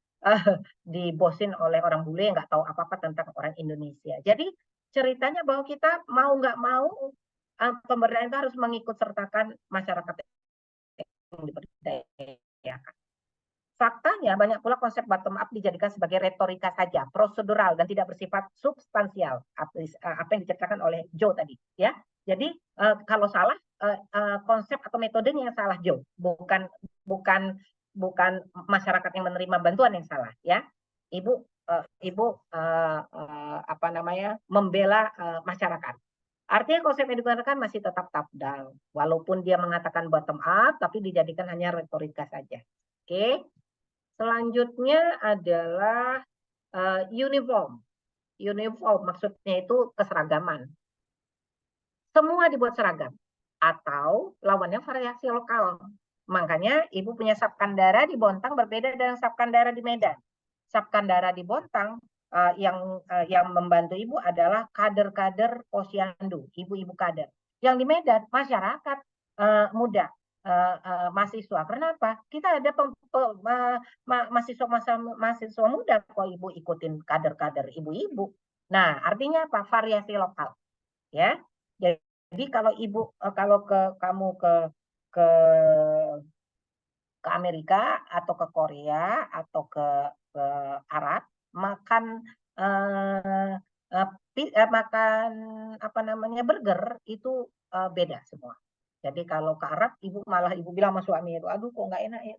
dibosin oleh orang bule yang nggak tahu apa-apa tentang orang Indonesia. Jadi ceritanya bahwa kita mau nggak mau pemberdayaan itu harus mengikut sertakan masyarakat yang diberdayakan. Faktanya banyak pula konsep bottom up dijadikan sebagai retorika saja, prosedural dan tidak bersifat substansial. Apa yang diceritakan oleh Joe tadi, ya. Jadi kalau salah konsep atau metodenya yang salah, Joe, bukan masyarakat yang menerima bantuan yang salah, ya. Ibu apa namanya membela masyarakat. Artinya konsep yang digunakan masih tetap top down. Walaupun dia mengatakan bottom up, tapi dijadikan hanya retorika saja. Oke. Selanjutnya adalah uniform. Uniform maksudnya itu keseragaman. Semua dibuat seragam. Atau lawannya variasi lokal. Makanya Ibu punya Sapkandara di Bontang berbeda dengan Sapkandara di Medan. Sapkandara di Bontang yang membantu Ibu adalah kader-kader Posyandu, ibu-ibu kader. Yang di Medan masyarakat muda, mahasiswa. Kenapa? Kita ada mahasiswa muda kok Ibu ikutin kader-kader ibu-ibu. Nah, artinya apa? Variasi lokal, ya. Jadi kalau Ibu kamu ke Amerika atau ke Korea atau ke Arab makan makan apa namanya burger itu beda semua. Jadi kalau ke Arab Ibu malah Ibu bilang sama suami itu, aduh kok nggak enak ya,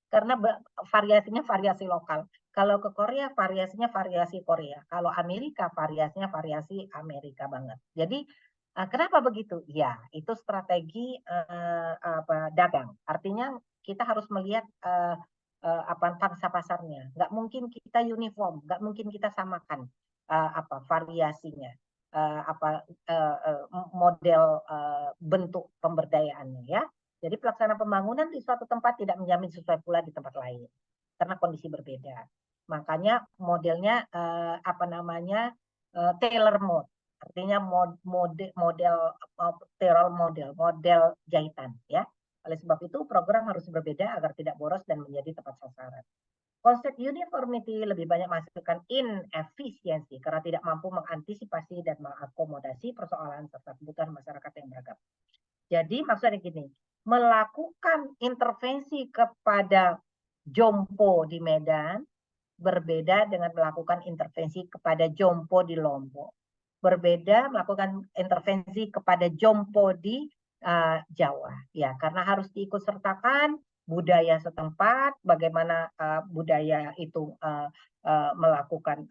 karena variasinya variasi lokal. Kalau ke Korea variasinya variasi Korea. Kalau Amerika variasinya variasi Amerika banget. Jadi kenapa begitu? Ya itu strategi dagang. Artinya kita harus melihat pangsa pasarnya. Nggak mungkin kita uniform, nggak mungkin kita samakan variasinya, model bentuk pemberdayaannya, ya. Jadi pelaksanaan pembangunan di suatu tempat tidak menjamin sesuai pula di tempat lain karena kondisi berbeda. Makanya modelnya tailor mode, artinya model jahitan, ya. Oleh sebab itu program harus berbeda agar tidak boros dan menjadi tepat sasaran. Konsep uniformity lebih banyak menghasilkan inefisiensi karena tidak mampu mengantisipasi dan mengakomodasi persoalan serta kebutuhan masyarakat yang beragam. Jadi maksudnya gini, melakukan intervensi kepada Jompo di Medan berbeda dengan melakukan intervensi kepada Jompo di Lombok. Berbeda melakukan intervensi kepada Jompo di Jawa, ya, karena harus diikutsertakan budaya setempat, bagaimana budaya itu melakukan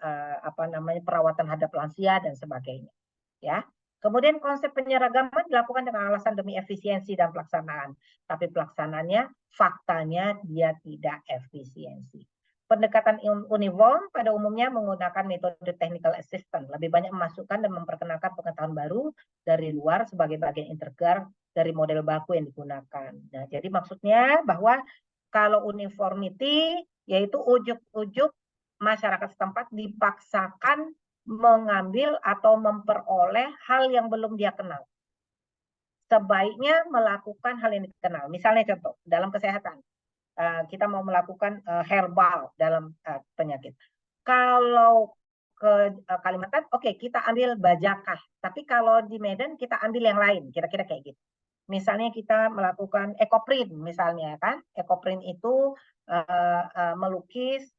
perawatan hadap lansia dan sebagainya, ya. Kemudian konsep penyeragaman dilakukan dengan alasan demi efisiensi dan pelaksanaan, tapi pelaksanaannya faktanya dia tidak efisiensi. Pendekatan uniform pada umumnya menggunakan metode technical assistance, lebih banyak memasukkan dan memperkenalkan pengetahuan baru dari luar sebagai bagian integral dari model baku yang digunakan. Nah, jadi maksudnya bahwa kalau uniformity yaitu ujuk-ujuk masyarakat setempat dipaksakan mengambil atau memperoleh hal yang belum dia kenal. Sebaiknya melakukan hal yang dikenal. Misalnya contoh, dalam kesehatan, kita mau melakukan herbal dalam penyakit. Kalau ke Kalimantan, oke, kita ambil bajakah. Tapi kalau di Medan kita ambil yang lain, kira-kira kayak gitu. Misalnya kita melakukan ekoprint, misalnya kan, ekoprint itu melukis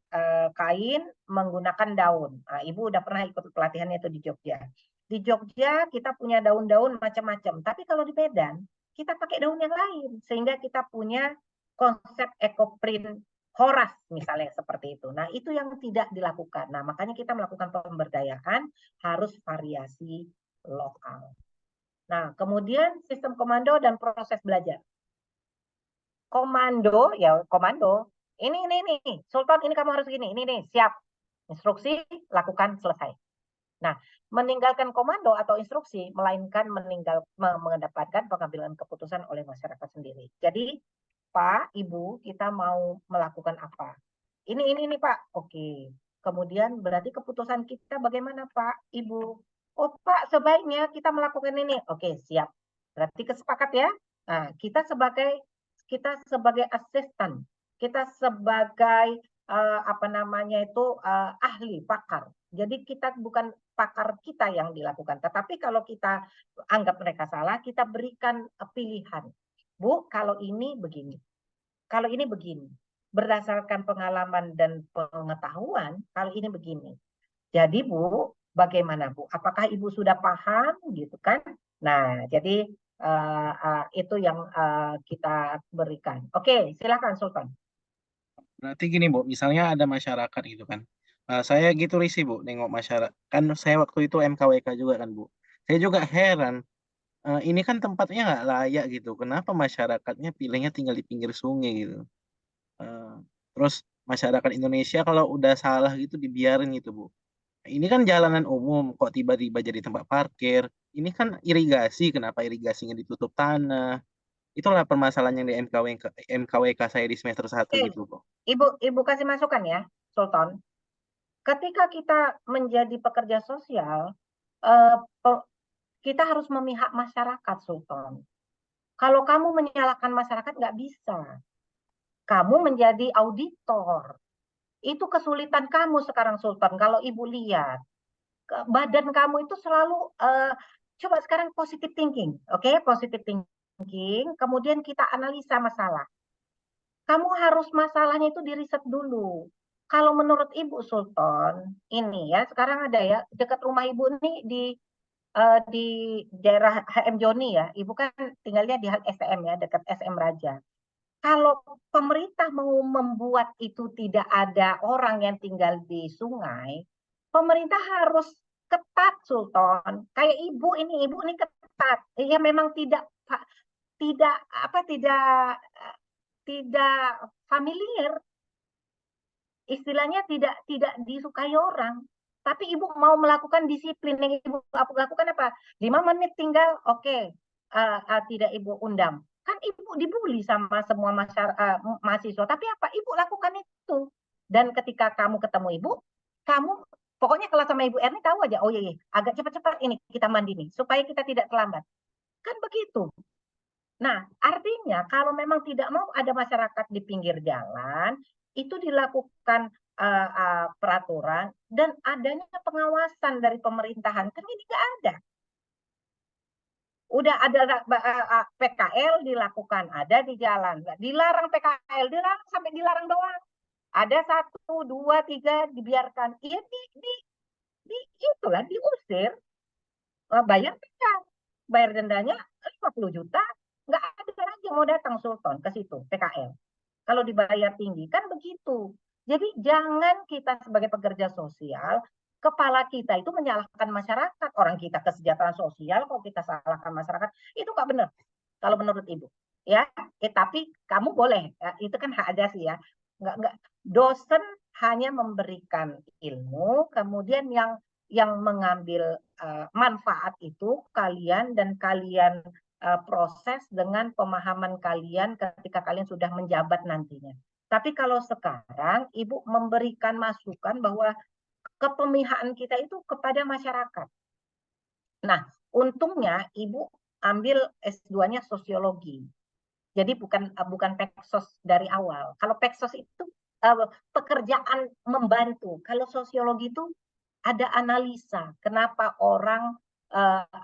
kain menggunakan daun. Nah, Ibu udah pernah ikut pelatihannya itu di Jogja. Di Jogja kita punya daun-daun macam-macam. Tapi kalau di Medan kita pakai daun yang lain sehingga kita punya konsep ekoprint Horas misalnya seperti itu. Nah, itu yang tidak dilakukan. Nah, makanya kita melakukan pemberdayaan harus variasi lokal. Nah, kemudian sistem komando dan proses belajar. Komando, ya komando. Ini, Sultan, ini kamu harus gini. Ini nih, siap. Instruksi, lakukan, selesai. Nah, meninggalkan komando atau instruksi, melainkan mengedepankan pengambilan keputusan oleh masyarakat sendiri. Jadi, Pak, Ibu, kita mau melakukan apa? Ini Pak. Oke. Kemudian berarti keputusan kita bagaimana Pak, Ibu? Oh Pak, sebaiknya kita melakukan ini. Oke, siap. Berarti kesepakat ya. Nah, kita sebagai asisten, kita sebagai ahli pakar. Jadi kita bukan pakar kita yang dilakukan, tetapi kalau kita anggap mereka salah, kita berikan pilihan. Bu, kalau ini begini. Kalau ini begini. Berdasarkan pengalaman dan pengetahuan, kalau ini begini. Jadi Bu, bagaimana Bu? Apakah Ibu sudah paham gitu kan? Nah, jadi itu yang kita berikan. Oke, silakan Sultan. Berarti gini Bu, misalnya ada masyarakat gitu kan. Saya gitu risih Bu, nengok masyarakat. Kan saya waktu itu MKWK juga kan Bu. Saya juga heran, ini kan tempatnya nggak layak gitu. Kenapa masyarakatnya pilihnya tinggal di pinggir sungai gitu. Terus masyarakat Indonesia kalau udah salah gitu dibiarin gitu Bu. Ini kan jalanan umum, kok tiba-tiba jadi tempat parkir. Ini kan irigasi, kenapa irigasinya ditutup tanah? Itulah permasalahan yang di MKWK saya di semester 1 Oke, gitu kok. Ibu kasih masukan ya, Sultan. Ketika kita menjadi pekerja sosial, kita harus memihak masyarakat, Sultan. Kalau kamu menyalahkan masyarakat, nggak bisa. Kamu menjadi auditor. Itu kesulitan kamu sekarang, Sultan. Kalau Ibu lihat, badan kamu itu selalu, coba sekarang positive thinking. Oke, positive thinking. Kemudian kita analisa masalah. Kamu harus masalahnya itu diriset dulu. Kalau menurut Ibu Sultan, ini ya, sekarang ada ya, dekat rumah Ibu nih di daerah HM Joni ya, Ibu kan tinggalnya di STM ya, dekat SM Raja. Kalau pemerintah mau membuat itu tidak ada orang yang tinggal di sungai, pemerintah harus ketat, Sultan. Kayak Ibu ini ketat. Ya memang tidak familiar, istilahnya tidak disukai orang. Tapi Ibu mau melakukan disiplin yang Ibu lakukan apa? 5 menit tinggal, oke, tidak Ibu undang. Kan Ibu dibully sama semua mahasiswa. Tapi apa? Ibu lakukan itu. Dan ketika kamu ketemu Ibu, kamu pokoknya kalau sama Ibu Erni tahu aja, oh iya, agak cepat-cepat ini kita mandi nih, supaya kita tidak terlambat. Kan begitu. Nah, artinya kalau memang tidak mau ada masyarakat di pinggir jalan, itu dilakukan peraturan dan adanya pengawasan dari pemerintahan. Kan ini nggak ada. Udah ada PKL dilakukan, ada di jalan. Dilarang PKL, dilarang sampai dilarang doang. Ada 1, 2, 3 dibiarkan. Iya, itulah diusir. Bayar denda. Bayar dendanya 50 juta. Nggak ada lagi yang mau datang Sultan ke situ, PKL. Kalau dibayar tinggi, kan begitu. Jadi jangan kita sebagai pekerja sosial, kepala kita itu menyalahkan masyarakat. Orang kita kesejahteraan sosial, kalau kita salahkan masyarakat, itu nggak benar. Kalau menurut Ibu. Ya, tapi kamu boleh, ya, itu kan hak asasi ya. Nggak. Dosen hanya memberikan ilmu, kemudian yang mengambil manfaat itu kalian dan kalian proses dengan pemahaman kalian ketika kalian sudah menjabat nantinya. Tapi kalau sekarang Ibu memberikan masukan bahwa kepemihakan kita itu kepada masyarakat. Nah, untungnya Ibu ambil S2-nya sosiologi. Jadi bukan peksos dari awal. Kalau peksos itu pekerjaan membantu. Kalau sosiologi itu ada analisa kenapa orang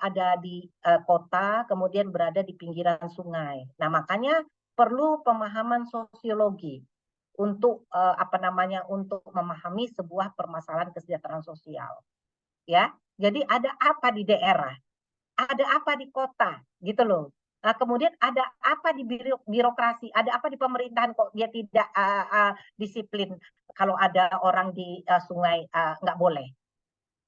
ada di kota, kemudian berada di pinggiran sungai. Nah, makanya perlu pemahaman sosiologi untuk untuk memahami sebuah permasalahan kesejahteraan sosial. Ya, jadi ada apa di daerah, ada apa di kota, gitu loh. Kemudian ada apa di birokrasi, ada apa di pemerintahan kok dia tidak disiplin kalau ada orang di sungai nggak boleh.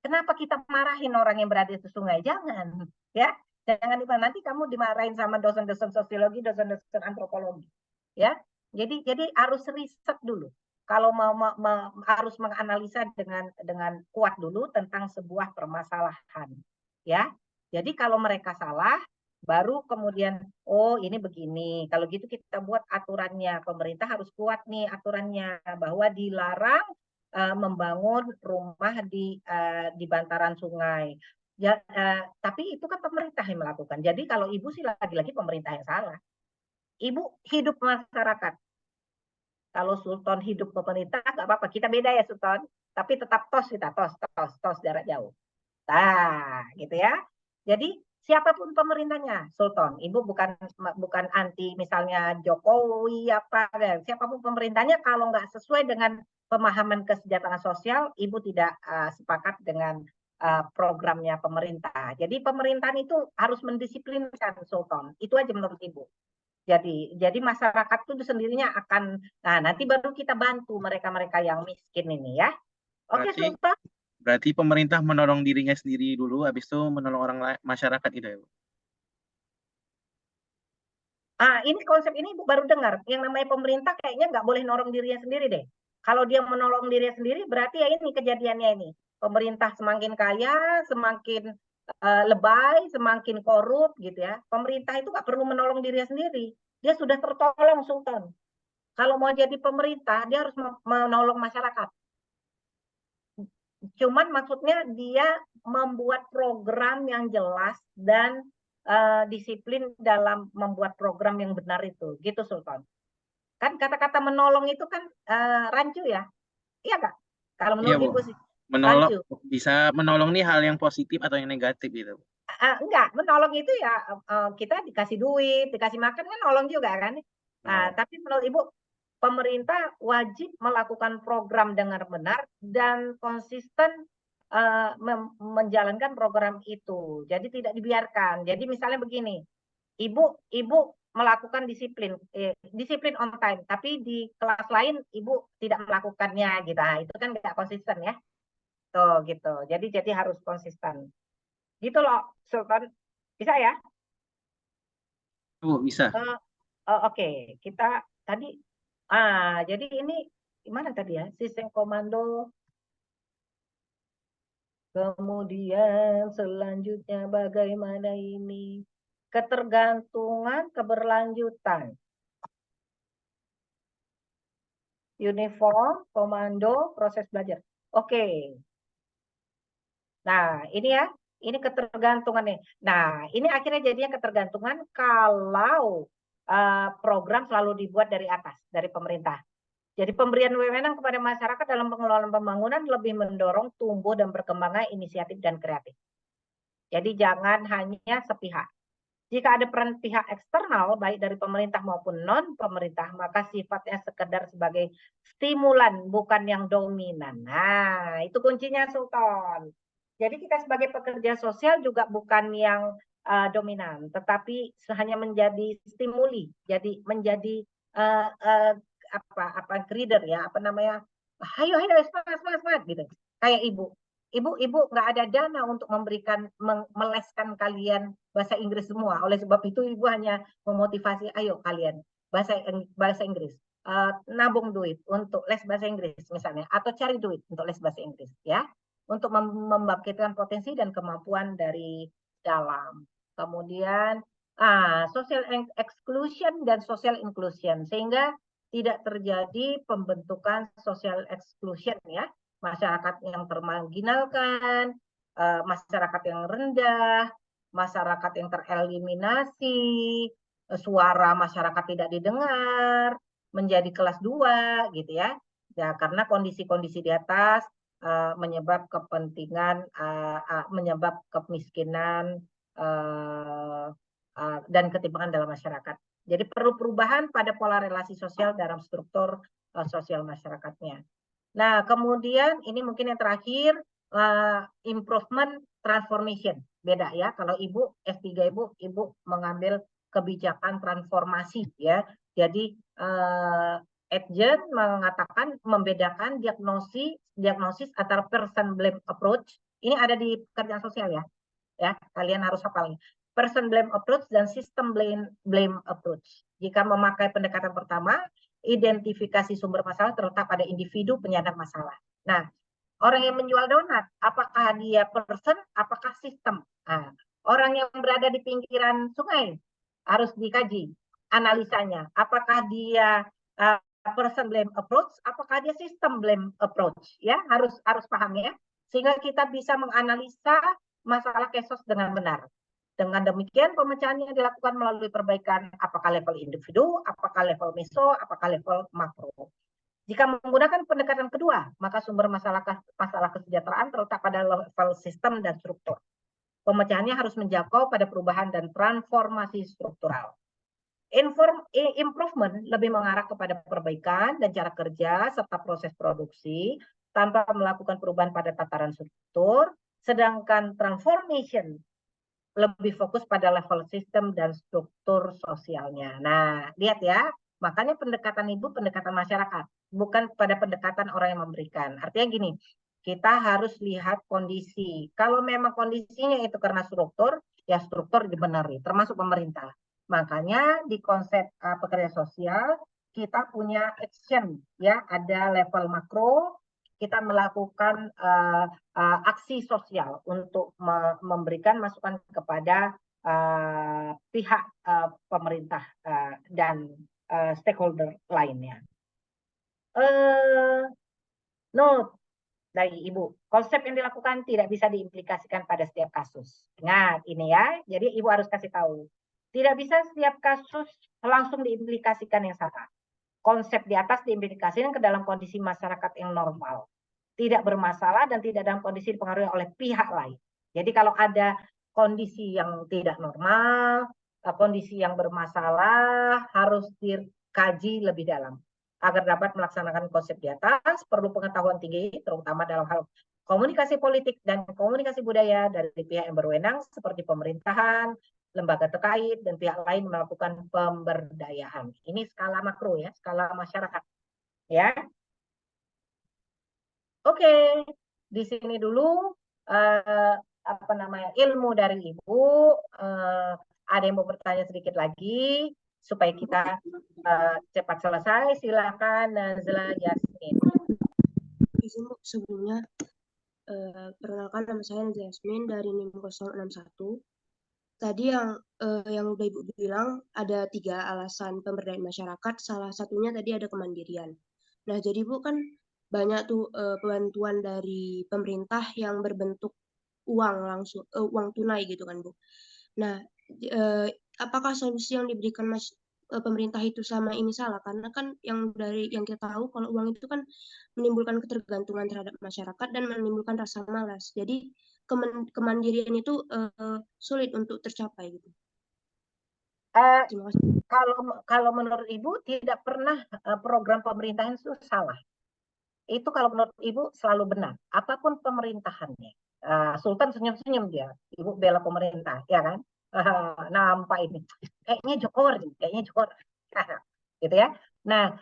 Kenapa kita marahin orang yang berada di sungai? Jangan, ya. Jangan nanti kamu dimarahin sama dosen-dosen sosiologi, dosen-dosen antropologi, ya. Jadi harus riset dulu. Kalau harus menganalisa dengan kuat dulu tentang sebuah permasalahan, ya. Jadi kalau mereka salah, baru kemudian oh ini begini. Kalau gitu kita buat aturannya. Pemerintah harus kuat nih aturannya bahwa dilarang membangun rumah di bantaran sungai. Ya, tapi itu kan pemerintah yang melakukan. Jadi kalau ibu sih lagi-lagi pemerintah yang salah. Ibu hidup masyarakat. Kalau Sultan hidup pemerintah nggak apa-apa. Kita beda ya Sultan. Tapi tetap kita tos jarak jauh. Nah, gitu ya. Jadi siapapun pemerintahnya, Sultan, ibu bukan anti misalnya Jokowi apa, siapapun pemerintahnya kalau nggak sesuai dengan pemahaman kesejahteraan sosial, ibu tidak sepakat dengan programnya pemerintah. Jadi pemerintahan itu harus mendisiplinkan Sultan. Itu aja menurut ibu. Jadi masyarakat itu sendirinya akan, nah nanti baru kita bantu mereka-mereka yang miskin ini ya. Oke, Sultan. Berarti pemerintah menolong dirinya sendiri dulu, habis itu menolong orang masyarakat itu ya, Bu? Ini konsep ini Ibu baru dengar. Yang namanya pemerintah kayaknya nggak boleh nolong dirinya sendiri deh. Kalau dia menolong dirinya sendiri, berarti ya ini kejadiannya ini. Pemerintah semakin kaya, semakin lebay, semakin korup gitu ya. Pemerintah itu nggak perlu menolong dirinya sendiri. Dia sudah tertolong, Sultan. Kalau mau jadi pemerintah, dia harus menolong masyarakat. Cuman maksudnya dia membuat program yang jelas dan disiplin dalam membuat program yang benar itu, gitu Sultan. Kan kata-kata menolong itu kan rancu ya, iya nggak? Kalau menurut Iya, Bu. ibu sih Menolong, rancu. bisa menolong nih hal yang positif atau yang negatif gitu. Enggak, menolong itu ya kita dikasih duit, dikasih makan kan nolong juga kan. Nah, tapi menurut ibu pemerintah wajib melakukan program dengan benar dan konsisten menjalankan program itu. Jadi tidak dibiarkan. Jadi misalnya begini, ibu melakukan disiplin on time, tapi di kelas lain ibu tidak melakukannya gitu. Nah, itu kan nggak konsisten ya. Tuh gitu. Jadi harus konsisten. Gitu loh, Sultan. Bisa ya? Bu, bisa. Oke. Kita tadi jadi ini gimana tadi ya? Sistem komando. Kemudian selanjutnya bagaimana ini? Ketergantungan, keberlanjutan. Uniform, komando, proses belajar. Oke. Nah, ini ya. Ini ketergantungan nih. Nah, ini akhirnya jadinya ketergantungan kalau program selalu dibuat dari atas, dari pemerintah. Jadi pemberian wewenang kepada masyarakat dalam pengelolaan pembangunan lebih mendorong tumbuh dan berkembangnya inisiatif dan kreatif. Jadi jangan hanya sepihak. Jika ada peran pihak eksternal, baik dari pemerintah maupun non-pemerintah, maka sifatnya sekedar sebagai stimulan, bukan yang dominan. Nah, itu kuncinya, Sultan. Jadi kita sebagai pekerja sosial juga bukan yang dominan, tetapi hanya menjadi stimuli, jadi menjadi greeter ya, apa namanya, ayo semangat gitu. Kayak ibu nggak ada dana untuk memberikan meleskan kalian bahasa Inggris semua. Oleh sebab itu ibu hanya memotivasi, ayo kalian bahasa Inggris, nabung duit untuk les bahasa Inggris misalnya, atau cari duit untuk les bahasa Inggris ya, untuk membangkitkan potensi dan kemampuan dari dalam. Kemudian social exclusion dan social inclusion, sehingga tidak terjadi pembentukan social exclusion ya, masyarakat yang termarginalkan, masyarakat yang rendah, masyarakat yang tereliminasi, suara masyarakat tidak didengar, menjadi kelas 2 gitu ya. Ya, karena kondisi-kondisi di atas menyebab kepentingan, menyebab kemiskinan dan ketimpangan dalam masyarakat. Jadi perlu perubahan pada pola relasi sosial dalam struktur sosial masyarakatnya. Nah, kemudian ini mungkin yang terakhir, improvement transformation. Beda ya, kalau ibu S3 ibu mengambil kebijakan transformasi ya. Jadi Adjen mengatakan membedakan diagnosis antara person blame approach. Ini ada di pekerjaan sosial ya. Ya, kalian harus hafal. Person blame approach dan system blame approach. Jika memakai pendekatan pertama, identifikasi sumber masalah terletak pada individu penyandang masalah. Nah, orang yang menjual donat, apakah dia person, apakah sistem? Nah, orang yang berada di pinggiran sungai harus dikaji analisanya. Apakah dia person blame approach, apakah dia system blame approach? Ya, harus paham ya, sehingga kita bisa menganalisa masalah kasus dengan benar. Dengan demikian pemecahannya dilakukan melalui perbaikan apakah level individu, apakah level meso, apakah level makro. Jika menggunakan pendekatan kedua, maka sumber masalah kesejahteraan terletak pada level sistem dan struktur. Pemecahannya harus menjangkau pada perubahan dan transformasi struktural. Improvement lebih mengarah kepada perbaikan dan cara kerja serta proses produksi tanpa melakukan perubahan pada tataran struktur, sedangkan transformation lebih fokus pada level sistem dan struktur sosialnya. Nah, lihat ya, makanya pendekatan Ibu pendekatan masyarakat, bukan pada pendekatan orang yang memberikan. Artinya gini, kita harus lihat kondisi. Kalau memang kondisinya itu karena struktur, ya struktur dibenahi, termasuk pemerintah. Makanya di konsep pekerja sosial, kita punya action, ya, ada level makro, kita melakukan aksi sosial untuk memberikan masukan kepada pihak pemerintah dan stakeholder lainnya. Note dari Ibu, konsep yang dilakukan tidak bisa diimplikasikan pada setiap kasus. Ingat ini ya, jadi Ibu harus kasih tahu. Tidak bisa setiap kasus langsung diimplikasikan yang sama. Konsep di atas diimplikasikan ke dalam kondisi masyarakat yang normal, tidak bermasalah dan tidak dalam kondisi dipengaruhi oleh pihak lain. Jadi kalau ada kondisi yang tidak normal, kondisi yang bermasalah harus dikaji lebih dalam. Agar dapat melaksanakan konsep di atas, perlu pengetahuan tinggi, terutama dalam hal komunikasi politik dan komunikasi budaya dari pihak yang berwenang seperti pemerintahan, lembaga terkait, dan pihak lain melakukan pemberdayaan. Ini skala makro ya, skala masyarakat. Ya. Oke, di sini dulu ilmu dari Ibu. Ada yang mau bertanya sedikit lagi supaya kita cepat selesai. Silakan Nazla Yasmin. Izin Bu, sebelumnya perkenalkan nama saya Nazla Yasmin dari NIM 061. Tadi yang udah Ibu bilang ada 3 alasan pemberdayaan masyarakat, salah satunya tadi ada kemandirian. Nah, jadi Bu kan banyak tuh bantuan dari pemerintah yang berbentuk uang langsung, uang tunai gitu kan Bu. Nah, apakah solusi yang diberikan pemerintah itu sama ini salah? Karena kan yang kita tahu kalau uang itu kan menimbulkan ketergantungan terhadap masyarakat dan menimbulkan rasa malas. Jadi kemandirian itu sulit untuk tercapai gitu. Terima kasih. Kalau menurut Ibu tidak pernah program pemerintahan itu salah. Itu kalau menurut Ibu selalu benar. Apapun pemerintahannya. Sultan senyum-senyum dia. Ibu bela pemerintah, ya kan? Nampak ini. Kayaknya Jokowi. Gitu ya. Nah,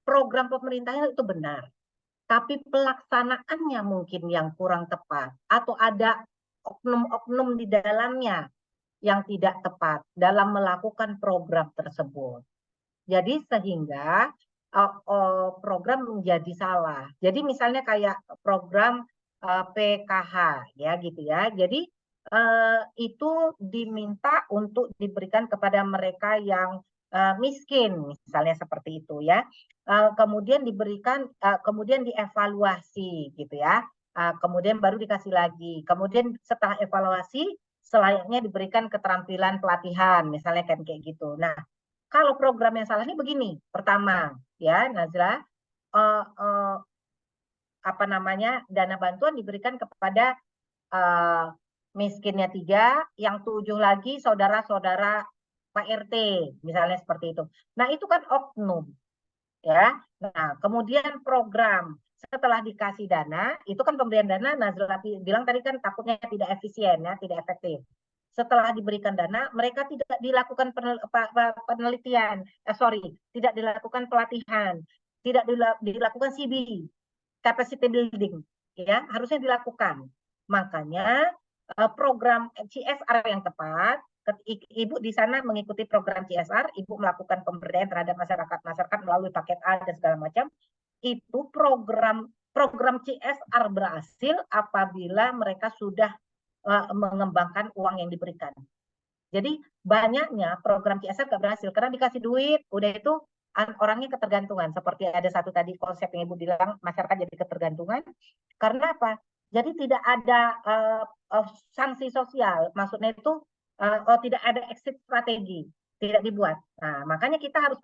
program pemerintahan itu benar. Tapi pelaksanaannya mungkin yang kurang tepat. Atau ada oknum-oknum di dalamnya yang tidak tepat dalam melakukan program tersebut. Jadi sehingga program menjadi salah. Jadi misalnya kayak program PKH ya gitu ya. Jadi itu diminta untuk diberikan kepada mereka yang miskin misalnya seperti itu ya. Kemudian diberikan, kemudian dievaluasi gitu ya. Kemudian baru dikasih lagi. Kemudian setelah evaluasi selayaknya diberikan keterampilan pelatihan misalnya kan kayak gitu. Nah, kalau program yang salah ini begini. Pertama, ya Nazla, dana bantuan diberikan kepada miskinnya 3, yang 7 lagi saudara-saudara Pak RT, misalnya seperti itu. Nah, itu kan oknum. Ya. Nah, kemudian program setelah dikasih dana, itu kan pemberian dana, Nazla bilang tadi kan takutnya tidak efisien ya, tidak efektif. setelah diberikan dana, mereka tidak dilakukan penelitian, tidak dilakukan pelatihan, tidak dilakukan CB, capacity building, ya harusnya dilakukan. Makanya program CSR yang tepat, Ibu di sana mengikuti program CSR, Ibu melakukan pemberdayaan terhadap masyarakat melalui paket A dan segala macam. Itu program CSR berhasil apabila mereka sudah mengembangkan uang yang diberikan. Jadi banyaknya program CSR nggak berhasil karena dikasih duit, udah itu orangnya ketergantungan. Seperti ada satu tadi konsep yang Ibu bilang, masyarakat jadi ketergantungan. Karena apa? Jadi tidak ada sanksi sosial, maksudnya itu tidak ada exit strategi, tidak dibuat. Nah, makanya kita harus